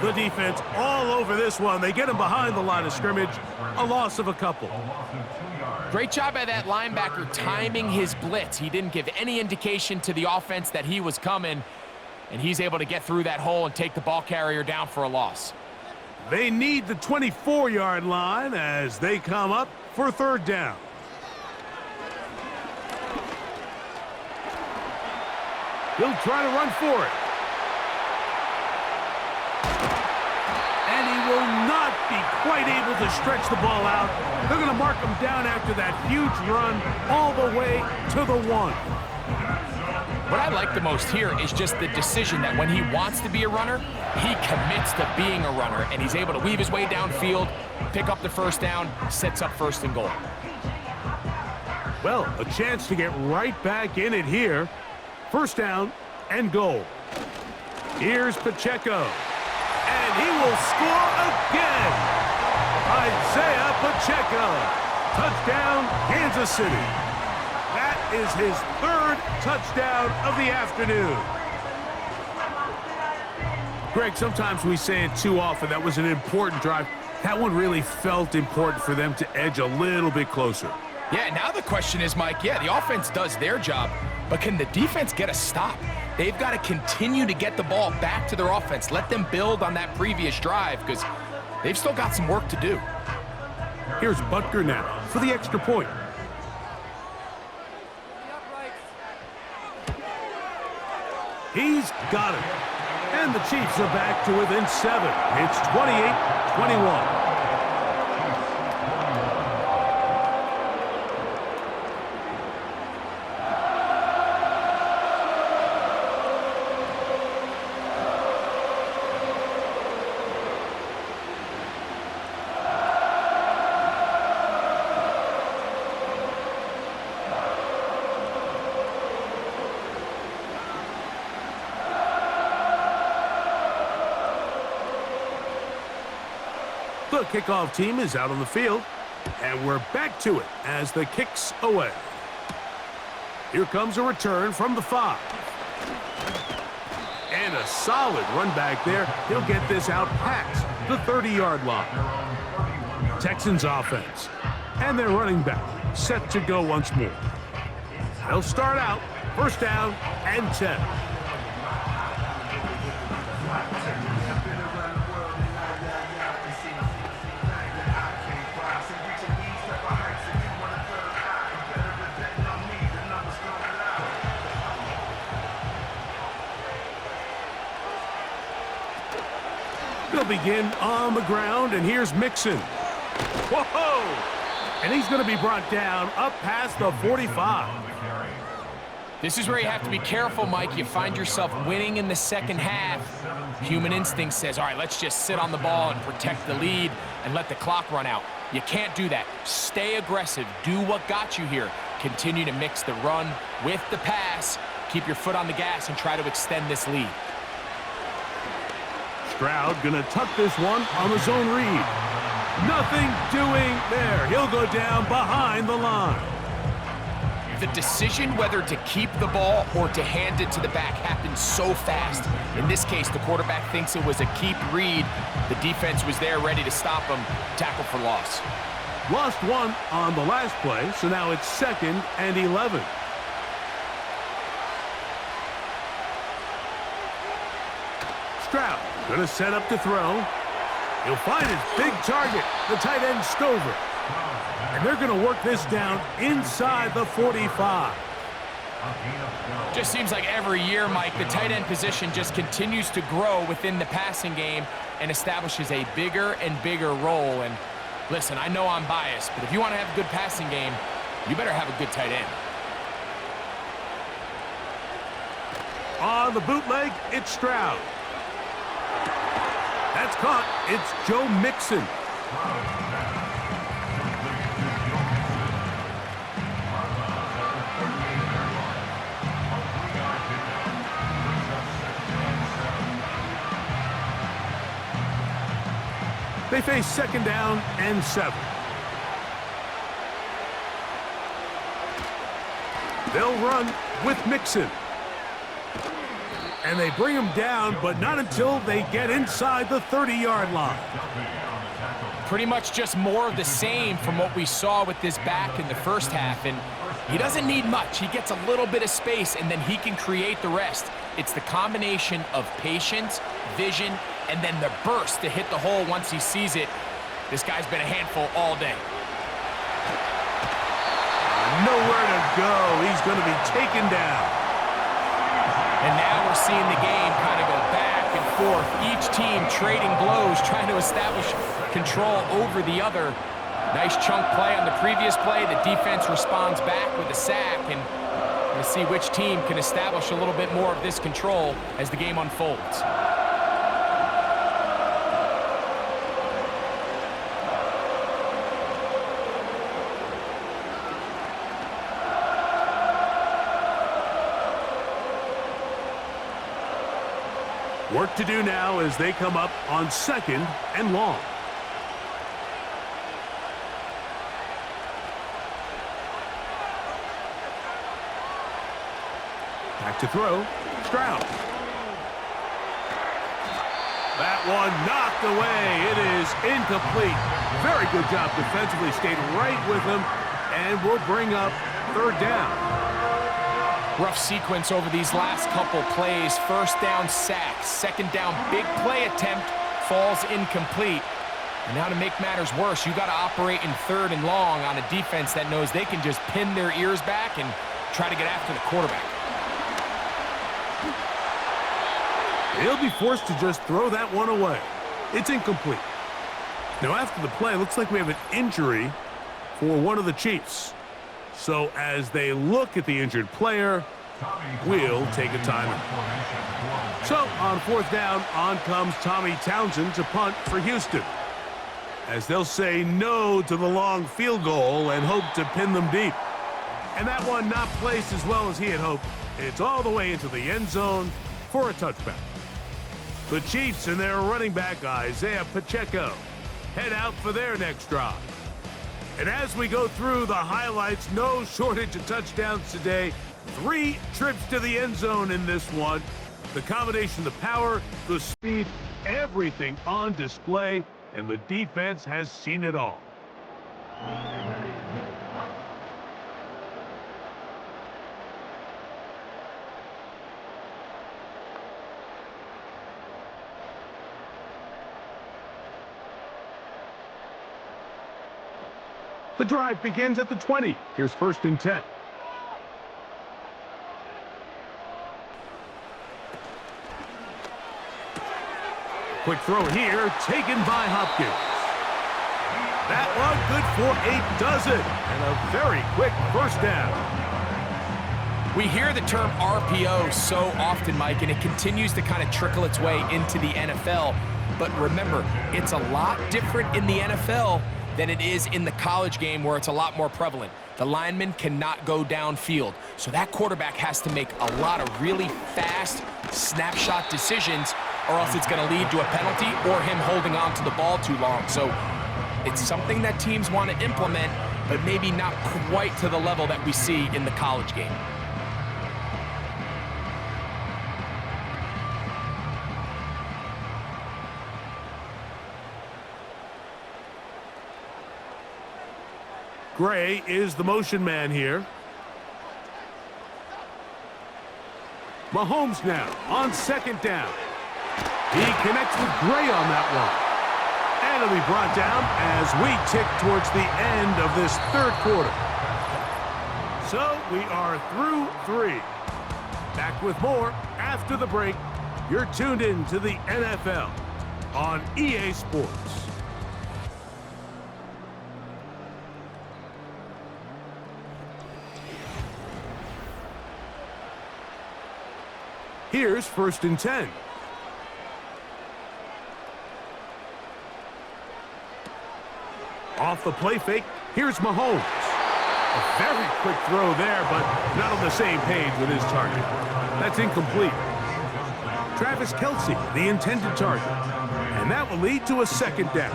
Speaker 2: The defense all over this one. They get him behind the line of scrimmage. A loss of a couple.
Speaker 3: Great job by that linebacker timing his blitz. He didn't give any indication to the offense that he was coming, and he's able to get through that hole and take the ball carrier down for a loss.
Speaker 2: They need the 24-yard line as they come up for 3rd down. He'll try to run for it. And he will not be quite able to stretch the ball out. They're going to mark him down after that huge run all the way to the 1.
Speaker 3: What I like the most here is just the decision that when he wants to be a runner, he commits to being a runner, and he's able to weave his way downfield, pick up the first down, sets up 1st and goal.
Speaker 2: Well, a chance to get right back in it here. First down and goal. Here's Pacheco. And he will score again. Isaiah Pacheco. Touchdown, Kansas City. That is his third touchdown of the afternoon. Greg, sometimes we say it too often. That was an important drive. That one really felt important for them to edge a little bit closer.
Speaker 3: Yeah, now the question is, Mike, yeah, the offense does their job, but can the defense get a stop? They've got to continue to get the ball back to their offense. Let them build on that previous drive because they've still got some work to do.
Speaker 2: Here's Butker now for the extra point. He's got it. And the Chiefs are back to within 7. It's 28-21. The kickoff team is out on the field, and we're back to it as the kick's away. Here comes a return from the 5. And a solid run back there. He'll get this out past the 30-yard line. Texans offense, and their running back set to go once more. They'll start out first down and 10. They'll begin on the ground, and here's Mixon. Whoa! And he's going to be brought down up past the 45.
Speaker 3: This is where you have to be careful, Mike. You find yourself winning in the second half. Human instinct says, all right, let's just sit on the ball and protect the lead and let the clock run out. You can't do that. Stay aggressive. Do what got you here. Continue to mix the run with the pass. Keep your foot on the gas and try to extend this lead.
Speaker 2: Stroud gonna tuck this one on the zone read. Nothing doing there. He'll go down behind the line.
Speaker 3: The decision whether to keep the ball or to hand it to the back happens so fast. In this case, the quarterback thinks it was a keep read. The defense was there ready to stop him. Tackle for loss.
Speaker 2: Lost one on the last play, so now it's 2nd and 11. Stroud gonna set up to throw. He'll find his big target, the tight end Stover. And they're gonna work this down inside the 45.
Speaker 3: Just seems like every year, Mike, the tight end position just continues to grow within the passing game and establishes a bigger and bigger role. And listen, I know I'm biased, but if you want to have a good passing game, you better have a good tight end.
Speaker 2: On the bootleg, it's Stroud. That's caught. It's Joe Mixon. They face 2nd down and 7. They'll run with Mixon. And they bring him down, but not until they get inside the 30-yard line.
Speaker 3: Pretty much just more of the same from what we saw with this back in the first half. And he doesn't need much. He gets a little bit of space, and then he can create the rest. It's the combination of patience, vision, and then the burst to hit the hole once he sees it. This guy's been a handful all day.
Speaker 2: Nowhere to go. He's going to be taken down.
Speaker 3: And now we're seeing the game kind of go back and forth. Each team trading blows, trying to establish control over the other. Nice chunk play on the previous play. The defense responds back with a sack, and we'll see which team can establish a little bit more of this control as the game unfolds.
Speaker 2: Work to do now as they come up on 2nd and long. Back to throw. Stroud. That one knocked away. It is incomplete. Very good job defensively. Stayed right with him and will bring up 3rd down.
Speaker 3: Rough sequence over these last couple plays. 1st down, sack. 2nd down, big play attempt, falls incomplete. And now to make matters worse, you got to operate in 3rd and long on a defense that knows they can just pin their ears back and try to get after the quarterback.
Speaker 2: He'll be forced to just throw that one away. It's incomplete. Now after the play, looks like we have an injury for one of the Chiefs. So as they look at the injured player, we'll take a timeout. So on 4th down, on comes Tommy Townsend to punt for Houston, as they'll say no to the long field goal and hope to pin them deep. And that one not placed as well as he had hoped. It's all the way into the end zone for a touchback. The Chiefs and their running back Isaiah Pacheco head out for their next drive. And as we go through the highlights, no shortage of touchdowns today. 3 trips to the end zone in this one. The combination, the power, the speed, everything on display, and the defense has seen it all. The drive begins at the 20. Here's 1st and 10. Quick throw here, taken by Hopkins. That one good for a dozen, and a very quick 1st down.
Speaker 3: We hear the term RPO so often, Mike, and it continues to kind of trickle its way into the NFL. But remember, it's a lot different in the NFL than it is in the college game, where it's a lot more prevalent. The lineman cannot go downfield, so that quarterback has to make a lot of really fast snapshot decisions, or else it's going to lead to a penalty or him holding on to the ball too long. So it's something that teams want to implement, but maybe not quite to the level that we see in the college game.
Speaker 2: Gray is the motion man here. Mahomes now on 2nd down. He connects with Gray on that one. And it'll be brought down as we tick towards the end of this 3rd quarter. So we are through 3. Back with more after the break. You're tuned in to the NFL on EA Sports. Here's 1st and 10. Off the play fake, here's Mahomes. A very quick throw there, but not on the same page with his target. That's incomplete. Travis Kelce, the intended target. And that will lead to a 2nd down.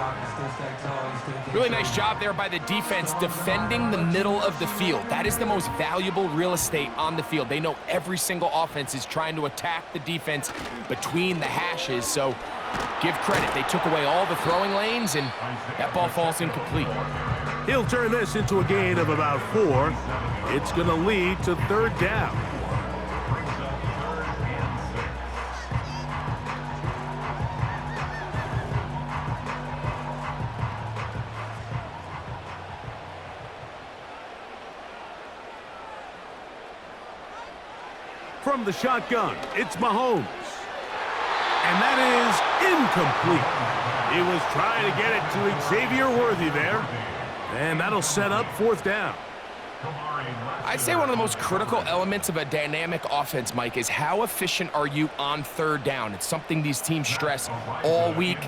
Speaker 3: Really nice job there by the defense defending the middle of the field. That is the most valuable real estate on the field. They know every single offense is trying to attack the defense between the hashes, so give credit. They took away all the throwing lanes, and that ball falls incomplete.
Speaker 2: He'll turn this into a gain of about 4. It's going to lead to 3rd down. From the shotgun, it's Mahomes. And that is incomplete. He was trying to get it to Xavier Worthy there. And that'll set up 4th down.
Speaker 3: I'd say one of the most critical elements of a dynamic offense, Mike, is how efficient are you on 3rd down. It's something these teams stress all week.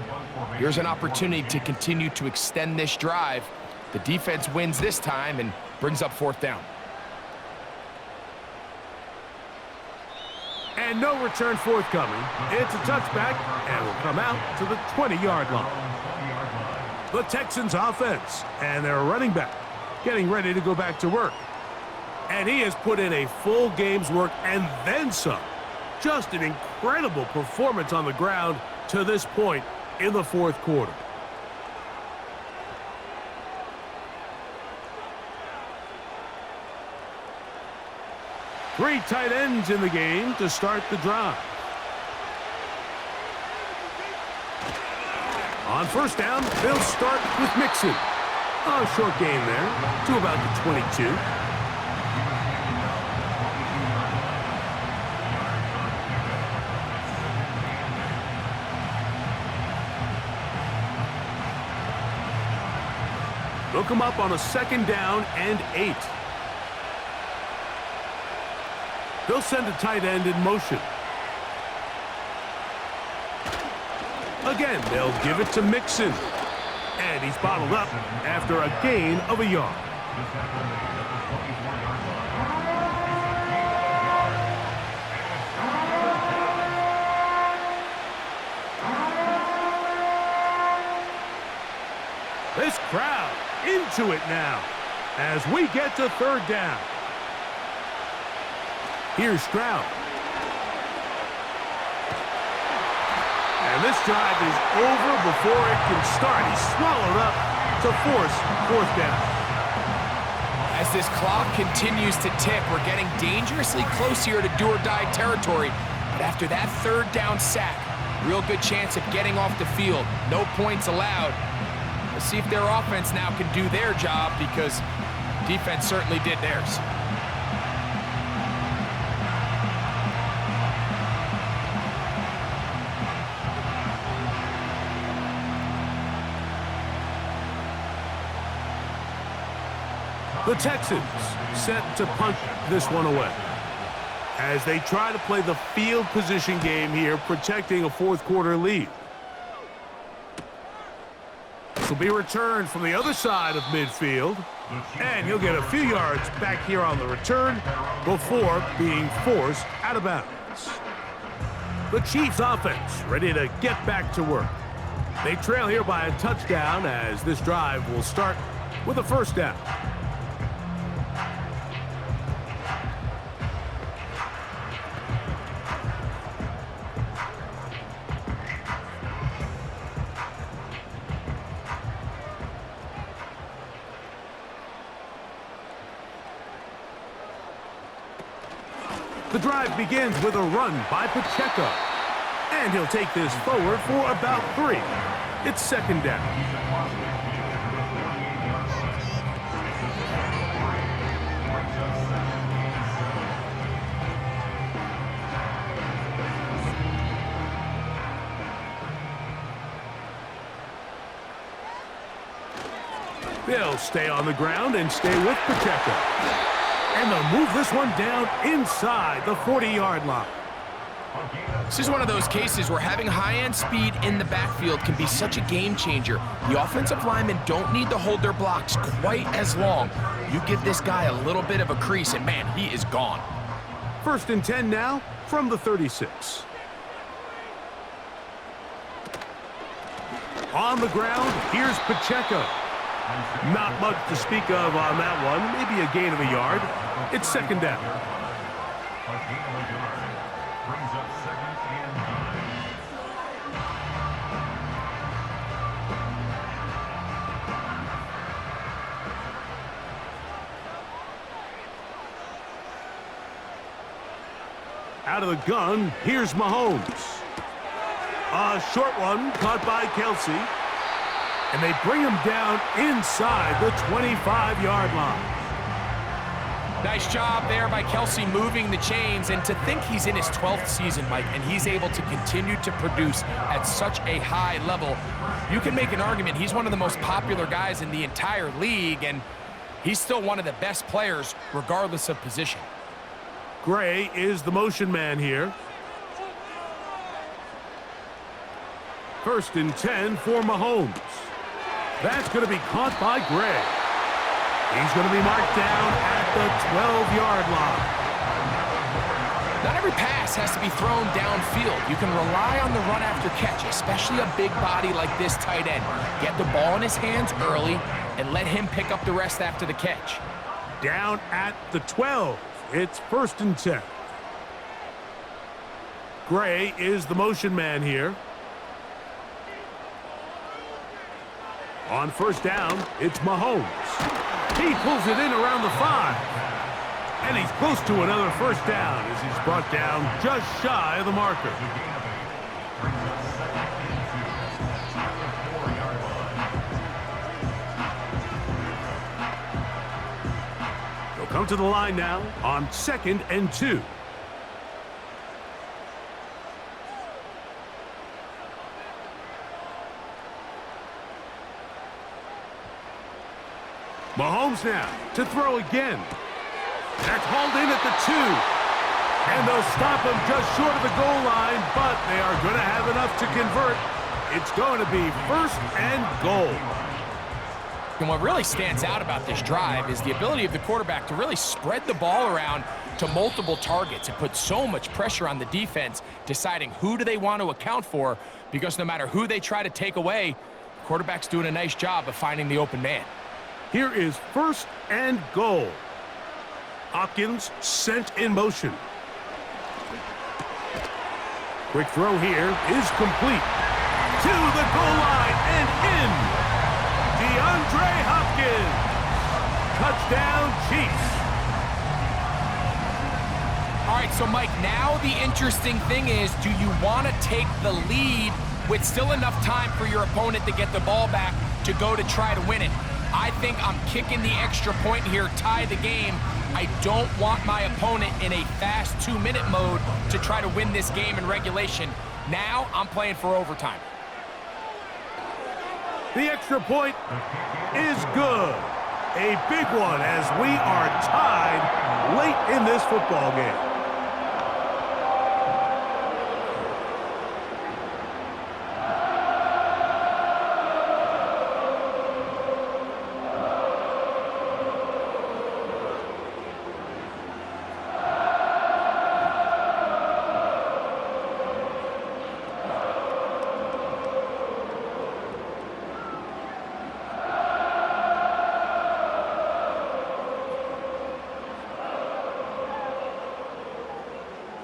Speaker 3: Here's an opportunity to continue to extend this drive. The defense wins this time and brings up 4th down.
Speaker 2: And no return forthcoming. It's a touchback and will come out to the 20-yard line. The Texans offense and their running back getting ready to go back to work. And he has put in a full game's work and then some. Just an incredible performance on the ground to this point in the fourth quarter. Three tight ends in the game to start the drive. On first down, they'll start with Mixon. A short gain there to about the 22. They'll come up on a second down and 8. They'll send a tight end in motion. Again, they'll give it to Mixon. And he's bottled up after a gain of a yard. This crowd into it now as we get to third down. Here's Stroud. And this drive is over before it can start. He's swallowed up to force fourth down.
Speaker 3: As this clock continues to tick, we're getting dangerously close here to do-or-die territory. But after that third down sack, real good chance of getting off the field. No points allowed. Let's see if their offense now can do their job, because defense certainly did theirs.
Speaker 2: The Texans set to punt this one away as they try to play the field position game here, protecting a fourth quarter lead. This will be returned from the other side of midfield, and he'll get a few yards back here on the return before being forced out of bounds. The Chiefs offense ready to get back to work. They trail here by a touchdown as this drive will start with a first down. The drive begins with a run by Pacheco. And he'll take this forward for about 3. It's second down. They'll stay on the ground and stay with Pacheco. And they'll move this one down inside the 40-yard line.
Speaker 3: This is one of those cases where having high-end speed in the backfield can be such a game changer. The offensive linemen don't need to hold their blocks quite as long. You give this guy a little bit of a crease, and man, he is gone.
Speaker 2: First and 10 now from the 36. On the ground, here's Pacheco. Not much to speak of on that one. Maybe a gain of a yard. It's second down. Out of the gun, here's Mahomes. A short one caught by Kelsey. And they bring him down inside the 25-yard line.
Speaker 3: Nice job there by Kelsey moving the chains. And to think he's in his 12th season, Mike, and he's able to continue to produce at such a high level, you can make an argument he's one of the most popular guys in the entire league, and he's still one of the best players regardless of position.
Speaker 2: Gray is the motion man here. First and 10 for Mahomes. That's going to be caught by Gray. He's going to be marked down at the 12-yard line.
Speaker 3: Not every pass has to be thrown downfield. You can rely on the run after catch, especially a big body like this tight end. Get the ball in his hands early and let him pick up the rest after the catch.
Speaker 2: Down at the 12. It's 1st and 10. Gray is the motion man here. On 1st down, it's Mahomes. He pulls it in around the 5. And he's close to another 1st down as he's brought down just shy of the marker. He'll come to the line now on 2nd and 2. Mahomes now to throw again. That's hauled in at the 2. And they'll stop him just short of the goal line, but they are going to have enough to convert. It's going to be 1st and goal.
Speaker 3: And what really stands out about this drive is the ability of the quarterback to really spread the ball around to multiple targets and put so much pressure on the defense, deciding who do they want to account for, because no matter who they try to take away, the quarterback's doing a nice job of finding the open man.
Speaker 2: Here is 1st and goal. Hopkins sent in motion. Quick throw here is complete. To the goal line and in. DeAndre Hopkins. Touchdown, Chiefs.
Speaker 3: All right, so Mike, now the interesting thing is, do you want to take the lead with still enough time for your opponent to get the ball back to go to try to win it? I think I'm kicking the extra point here, tie the game. I don't want my opponent in a fast 2-minute mode to try to win this game in regulation. Now I'm playing for overtime.
Speaker 2: The extra point is good. A big one as we are tied late in this football game.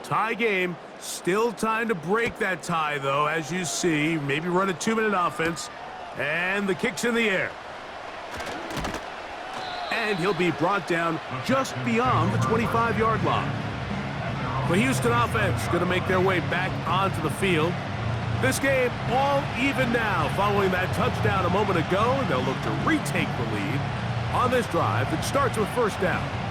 Speaker 2: Tie game. Still time to break that tie, though, as you see. Maybe run a 2-minute offense. And the kick's in the air. And he'll be brought down just beyond the 25-yard line. The Houston offense going to make their way back onto the field. This game all even now following that touchdown a moment ago. And they'll look to retake the lead on this drive that starts with 1st down.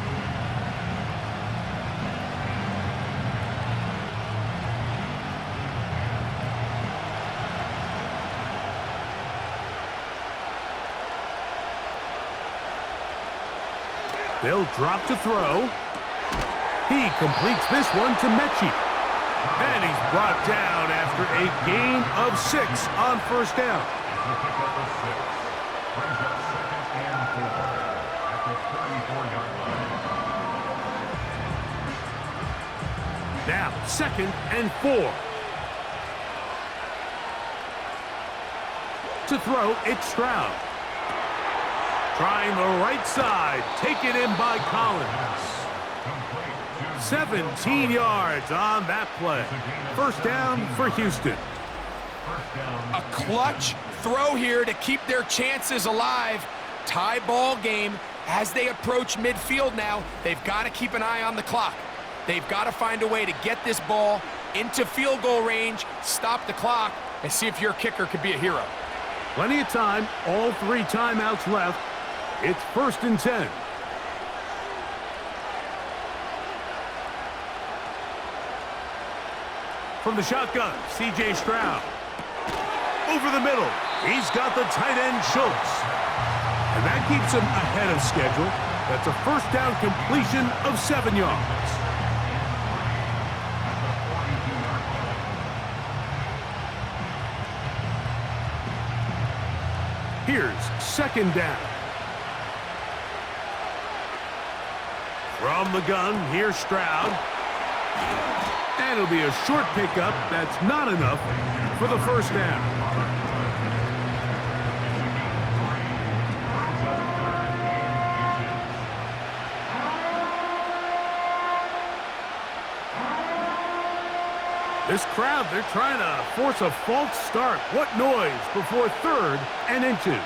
Speaker 2: They'll drop to throw. He completes this one to Mechie. And he's brought down after a gain of 6 on 1st down. Now, 2nd and 4. To throw, it's Stroud. Trying the right side, taken in by Collins. 17 yards on that play. 1st down for Houston.
Speaker 3: A clutch throw here to keep their chances alive. Tie ball game as they approach midfield now. They've got to keep an eye on the clock. They've got to find a way to get this ball into field goal range, stop the clock, and see if your kicker could be a hero.
Speaker 2: Plenty of time, all 3 timeouts left. It's 1st and 10. From the shotgun, C.J. Stroud. Over the middle, he's got the tight end Schultz. And that keeps him ahead of schedule. That's a 1st down completion of 7 yards. Here's 2nd down. From the gun, here's Stroud. And it'll be a short pickup that's not enough for the first down. This crowd, they're trying to force a false start. What noise before 3rd and inches.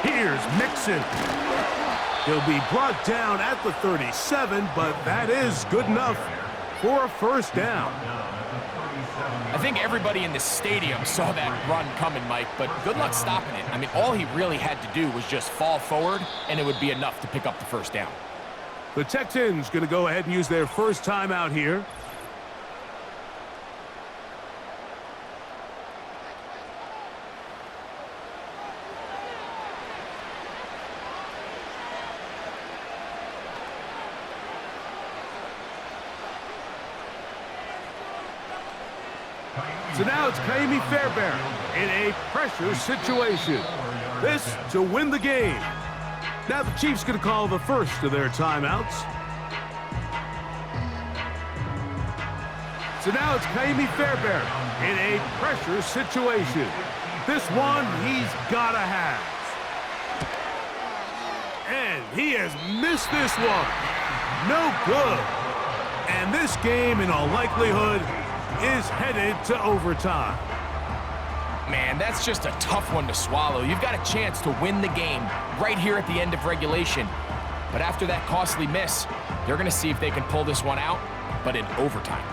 Speaker 2: Here's Mixon. He'll be brought down at the 37, but that is good enough for a first down.
Speaker 3: I think everybody in the stadium saw that run coming, Mike, but good luck stopping it. I mean, all he really had to do was just fall forward, and it would be enough to pick up the first down.
Speaker 2: The Texans going to go ahead and use their first timeout here. So now it's Kaimi Fairbairn in a pressure situation. This to win the game. Now the Chiefs going to call the first of their timeouts. So now it's Kaimi Fairbairn in a pressure situation. This one he's got to have. And he has missed this one. No good. And this game, in all likelihood, is headed to overtime.
Speaker 3: Man, that's just a tough one to swallow. You've got a chance to win the game right here at the end of regulation. But after that costly miss, they're going to see if they can pull this one out, but in overtime.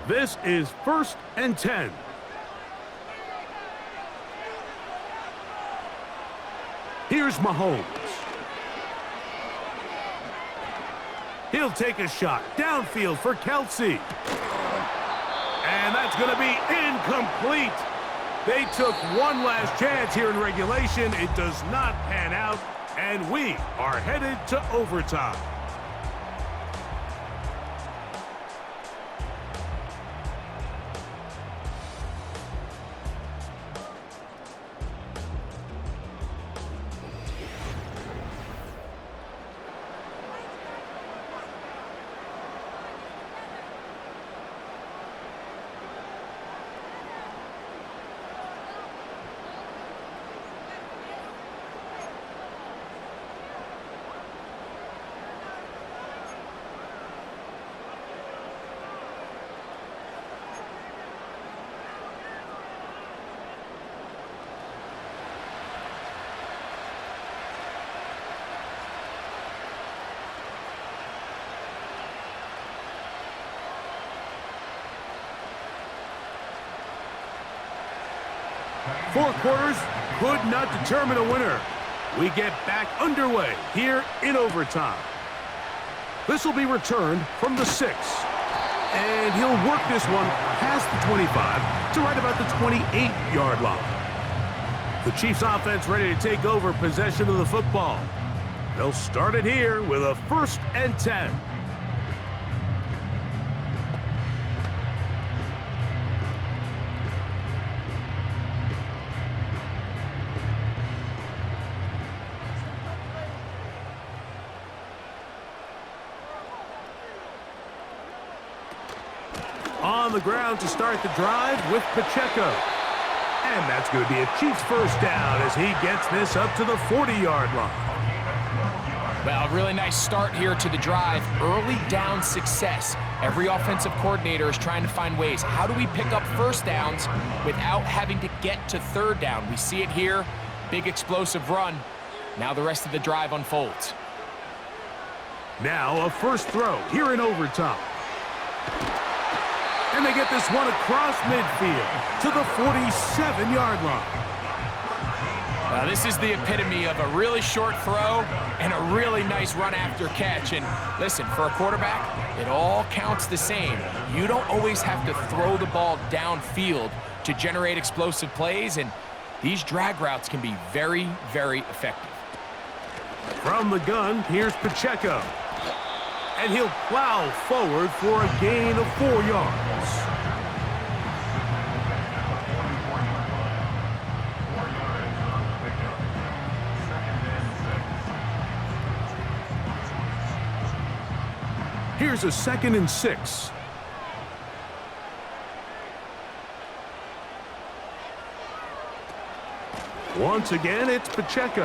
Speaker 2: This is 1st and 10. Here's Mahomes. He'll take a shot downfield for Kelsey. And that's going to be incomplete. They took one last chance here in regulation. It does not pan out, and we are headed to overtime. Four quarters could not determine a winner. We get back underway here in overtime. This will be returned from the 6. And he'll work this one past the 25 to right about the 28-yard line. The Chiefs offense ready to take over possession of the football. They'll start it here with a 1st and 10. On the ground to start the drive with Pacheco. And that's going to be a Chiefs first down as he gets this up to the 40-yard line.
Speaker 3: Well, a really nice start here to the drive. Early down success. Every offensive coordinator is trying to find ways. How do we pick up first downs without having to get to 3rd down? We see it here. Big explosive run. Now the rest of the drive unfolds.
Speaker 2: Now a first throw here in overtime. And they get this one across midfield to the 47-yard line.
Speaker 3: This is the epitome of a really short throw and a really nice run after catch. And listen, for a quarterback, it all counts the same. You don't always have to throw the ball downfield to generate explosive plays, and these drag routes can be very, very effective.
Speaker 2: From the gun, here's Pacheco. And he'll plow forward for a gain of 4 yards. Here's a 2nd and 6. Once again, it's Pacheco.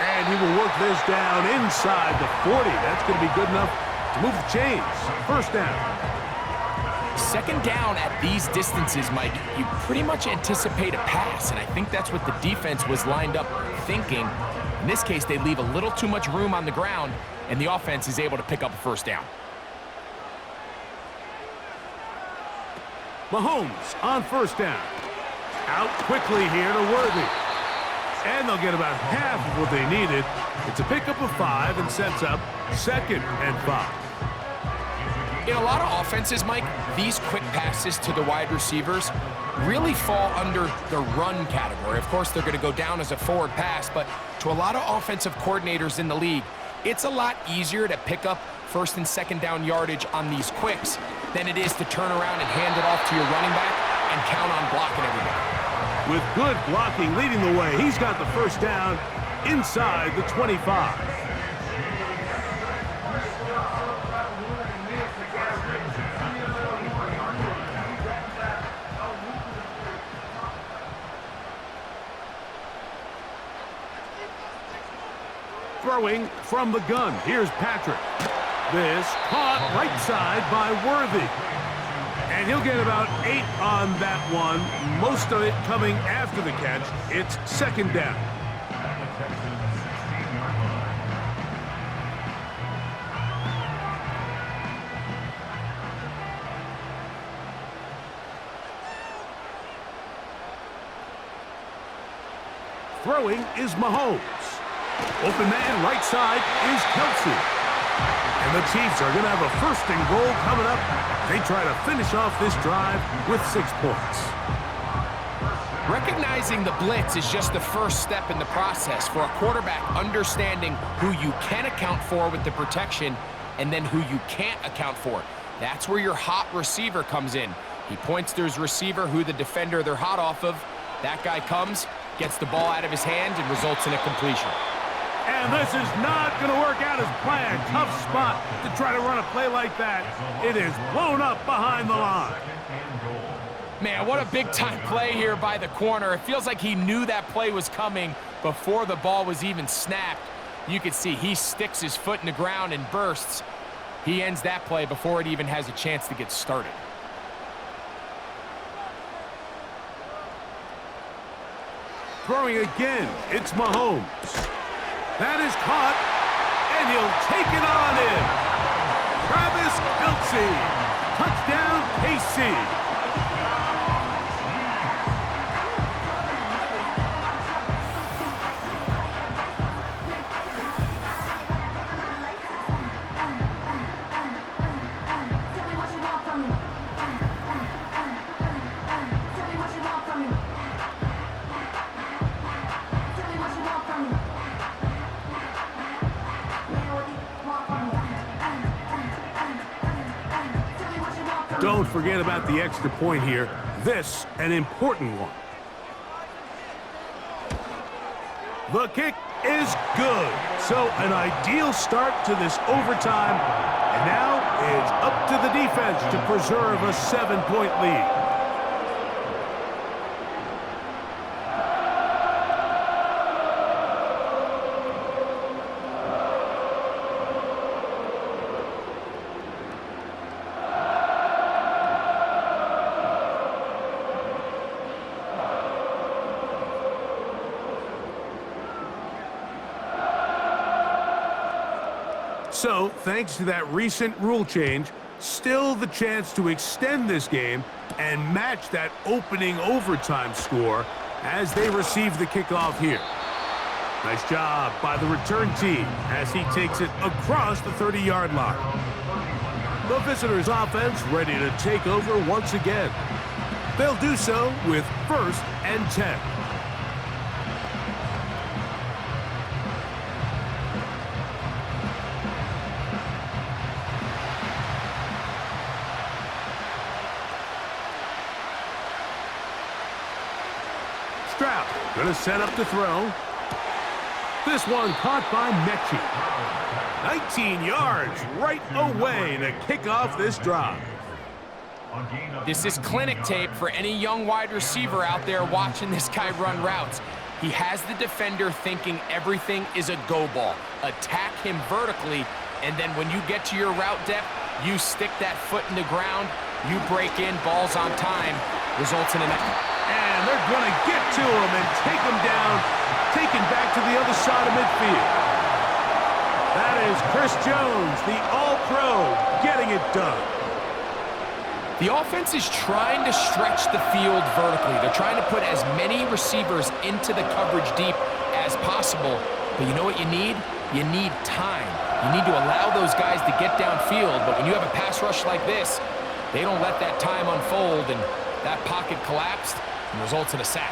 Speaker 2: And he will work this down inside the 40. That's going to be good enough to move the chains. First down.
Speaker 3: 2nd down at these distances, Mike, you pretty much anticipate a pass, and I think that's what the defense was lined up thinking. In this case, they leave a little too much room on the ground, and the offense is able to pick up a 1st down.
Speaker 2: Mahomes on 1st down. Out quickly here to Worthy. And they'll get about half of what they needed. It's a pickup of 5 and sets up 2nd and 5.
Speaker 3: In a lot of offenses, Mike, these quick passes to the wide receivers really fall under the run category. Of course, they're going to go down as a forward pass, but to a lot of offensive coordinators in the league, it's a lot easier to pick up 1st and 2nd down yardage on these quicks than it is to turn around and hand it off to your running back and count on blocking everybody.
Speaker 2: With good blocking leading the way, he's got the 1st down inside the 25. Throwing from the gun. Here's Patrick. This caught right side by Worthy. And he'll get about 8 on that one. Most of it coming after the catch. It's 2nd down. Throwing is Mahomes. Open man, right side, is Kelsey. And the Chiefs are going to have a 1st and goal coming up. They try to finish off this drive with 6 points.
Speaker 3: Recognizing the blitz is just the first step in the process for a quarterback understanding who you can account for with the protection and then who you can't account for. That's where your hot receiver comes in. He points to his receiver, who the defender they're hot off of. That guy comes, gets the ball out of his hand, and results in a completion.
Speaker 2: And this is not going to work out as planned. Tough spot to try to run a play like that. It is blown up behind the line.
Speaker 3: Man, what a big-time play here by the corner. It feels like he knew that play was coming before the ball was even snapped. You can see he sticks his foot in the ground and bursts. He ends that play before it even has a chance to get started.
Speaker 2: Throwing again, it's Mahomes. That is caught, and he'll take it on in. Travis Kelce. Touchdown, KC. Don't forget about the extra point here. This, an important one. The kick is good. So an ideal start to this overtime. And now it's up to the defense to preserve a 7-point lead. So, thanks to that recent rule change, still the chance to extend this game and match that opening overtime score as they receive the kickoff here. Nice job by the return team as he takes it across the 30-yard line. The visitors' offense ready to take over once again. They'll do so with 1st and 10. Going to set up to throw. This one caught by Mechie. 19 yards right away to kick off this drive.
Speaker 3: This is clinic tape for any young wide receiver out there watching this guy run routes. He has the defender thinking everything is a go ball. Attack him vertically, and then when you get to your route depth, you stick that foot in the ground, you break in, balls on time, results in an...
Speaker 2: And they're going to get to him and take him down, taken back to the other side of midfield. That is Chris Jones, the All-Pro, getting it done.
Speaker 3: The offense is trying to stretch the field vertically. They're trying to put as many receivers into the coverage deep as possible. But you know what you need? You need time. You need to allow those guys to get downfield. But when you have a pass rush like this, they don't let that time unfold, and that pocket collapsed and results in a sack.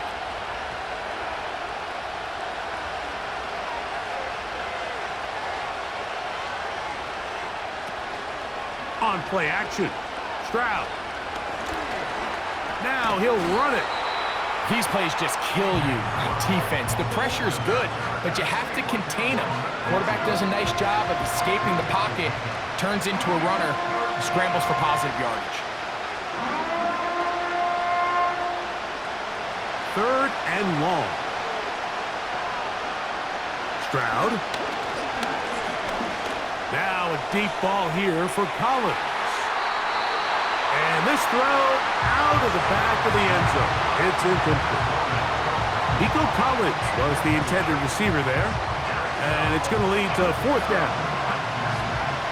Speaker 2: On play action. Stroud. Now he'll run it.
Speaker 3: These plays just kill you. Defense, the pressure's good, but you have to contain them. Quarterback does a nice job of escaping the pocket, turns into a runner, scrambles for positive yardage.
Speaker 2: Third and long. Stroud. Now a deep ball here for Collins. And this throw out of the back of the end zone. It's incomplete. Nico Collins was the intended receiver there. And it's going to lead to fourth down.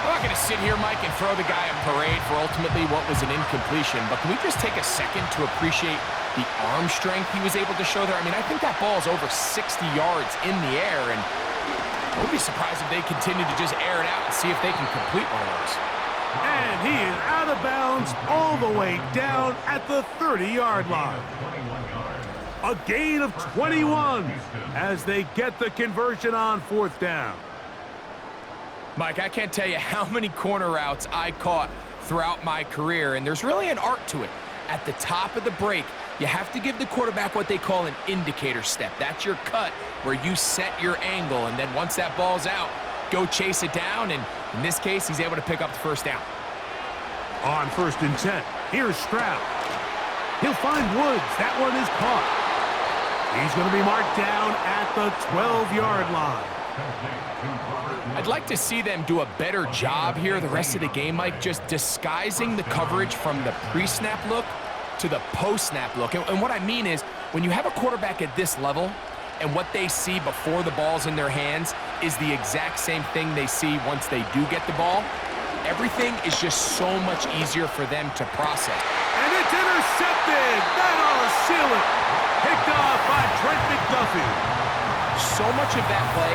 Speaker 3: I'm not going to sit here, Mike, and throw the guy a parade for ultimately what was an incompletion, but can we just take a second to appreciate the arm strength he was able to show there? I mean, I think that ball is over 60 yards in the air, and I would be surprised if they continue to just air it out and see if they can complete one of those.
Speaker 2: And he is out of bounds all the way down at the 30-yard line. A gain of 21 as they get the conversion on fourth down.
Speaker 3: Mike, I can't tell you how many corner routes I caught throughout my career, and there's really an art to it. At the top of the break, you have to give the quarterback what they call an indicator step. That's your cut where you set your angle, and then once that ball's out, go chase it down, and in this case, he's able to pick up the first down.
Speaker 2: On 1st and 10, here's Stroud. He'll find Woods. That one is caught. He's going to be marked down at the 12-yard line.
Speaker 3: I'd like to see them do a better job here the rest of the game, Mike, just disguising the coverage from the pre-snap look to the post-snap look. And what I mean is, when you have a quarterback at this level, and what they see before the ball's in their hands is the exact same thing they see once they do get the ball, everything is just so much easier for them to process.
Speaker 2: And it's intercepted. That ought to seal it. Picked off by Trent McDuffie.
Speaker 3: So much of that play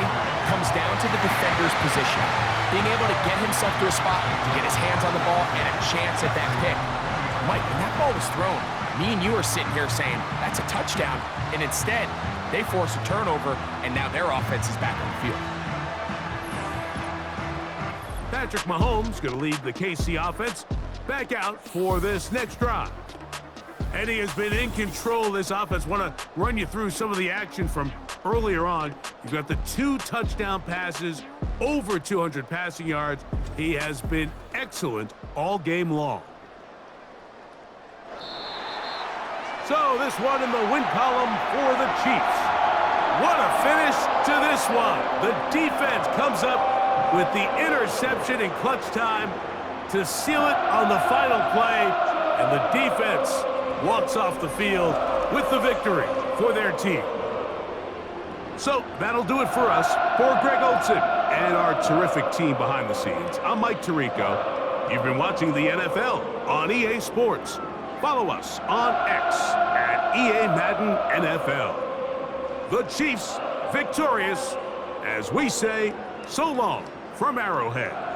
Speaker 3: comes down to the defender's position. Being able to get himself to a spot, to get his hands on the ball, and a chance at that pick. Mike, when that ball was thrown, me and you are sitting here saying, that's a touchdown. And instead, they force a turnover, and now their offense is back on the field.
Speaker 2: Patrick Mahomes going to lead the KC offense back out for this next drive. And he has been in control of this offense. Want to run you through some of the action from earlier on. He's got the 2 touchdown passes, over 200 passing yards. He has been excellent all game long. So this one in the win column for the Chiefs. What a finish to this one. The defense comes up with the interception in clutch time to seal it on the final play, and the defense walks off the field with the victory for their team. So that'll do it for us. For Greg Olson and our terrific team behind the scenes, I'm Mike Tirico. You've been watching the NFL on EA Sports. Follow us on X at EA Madden NFL. The Chiefs victorious as we say so long from Arrowhead.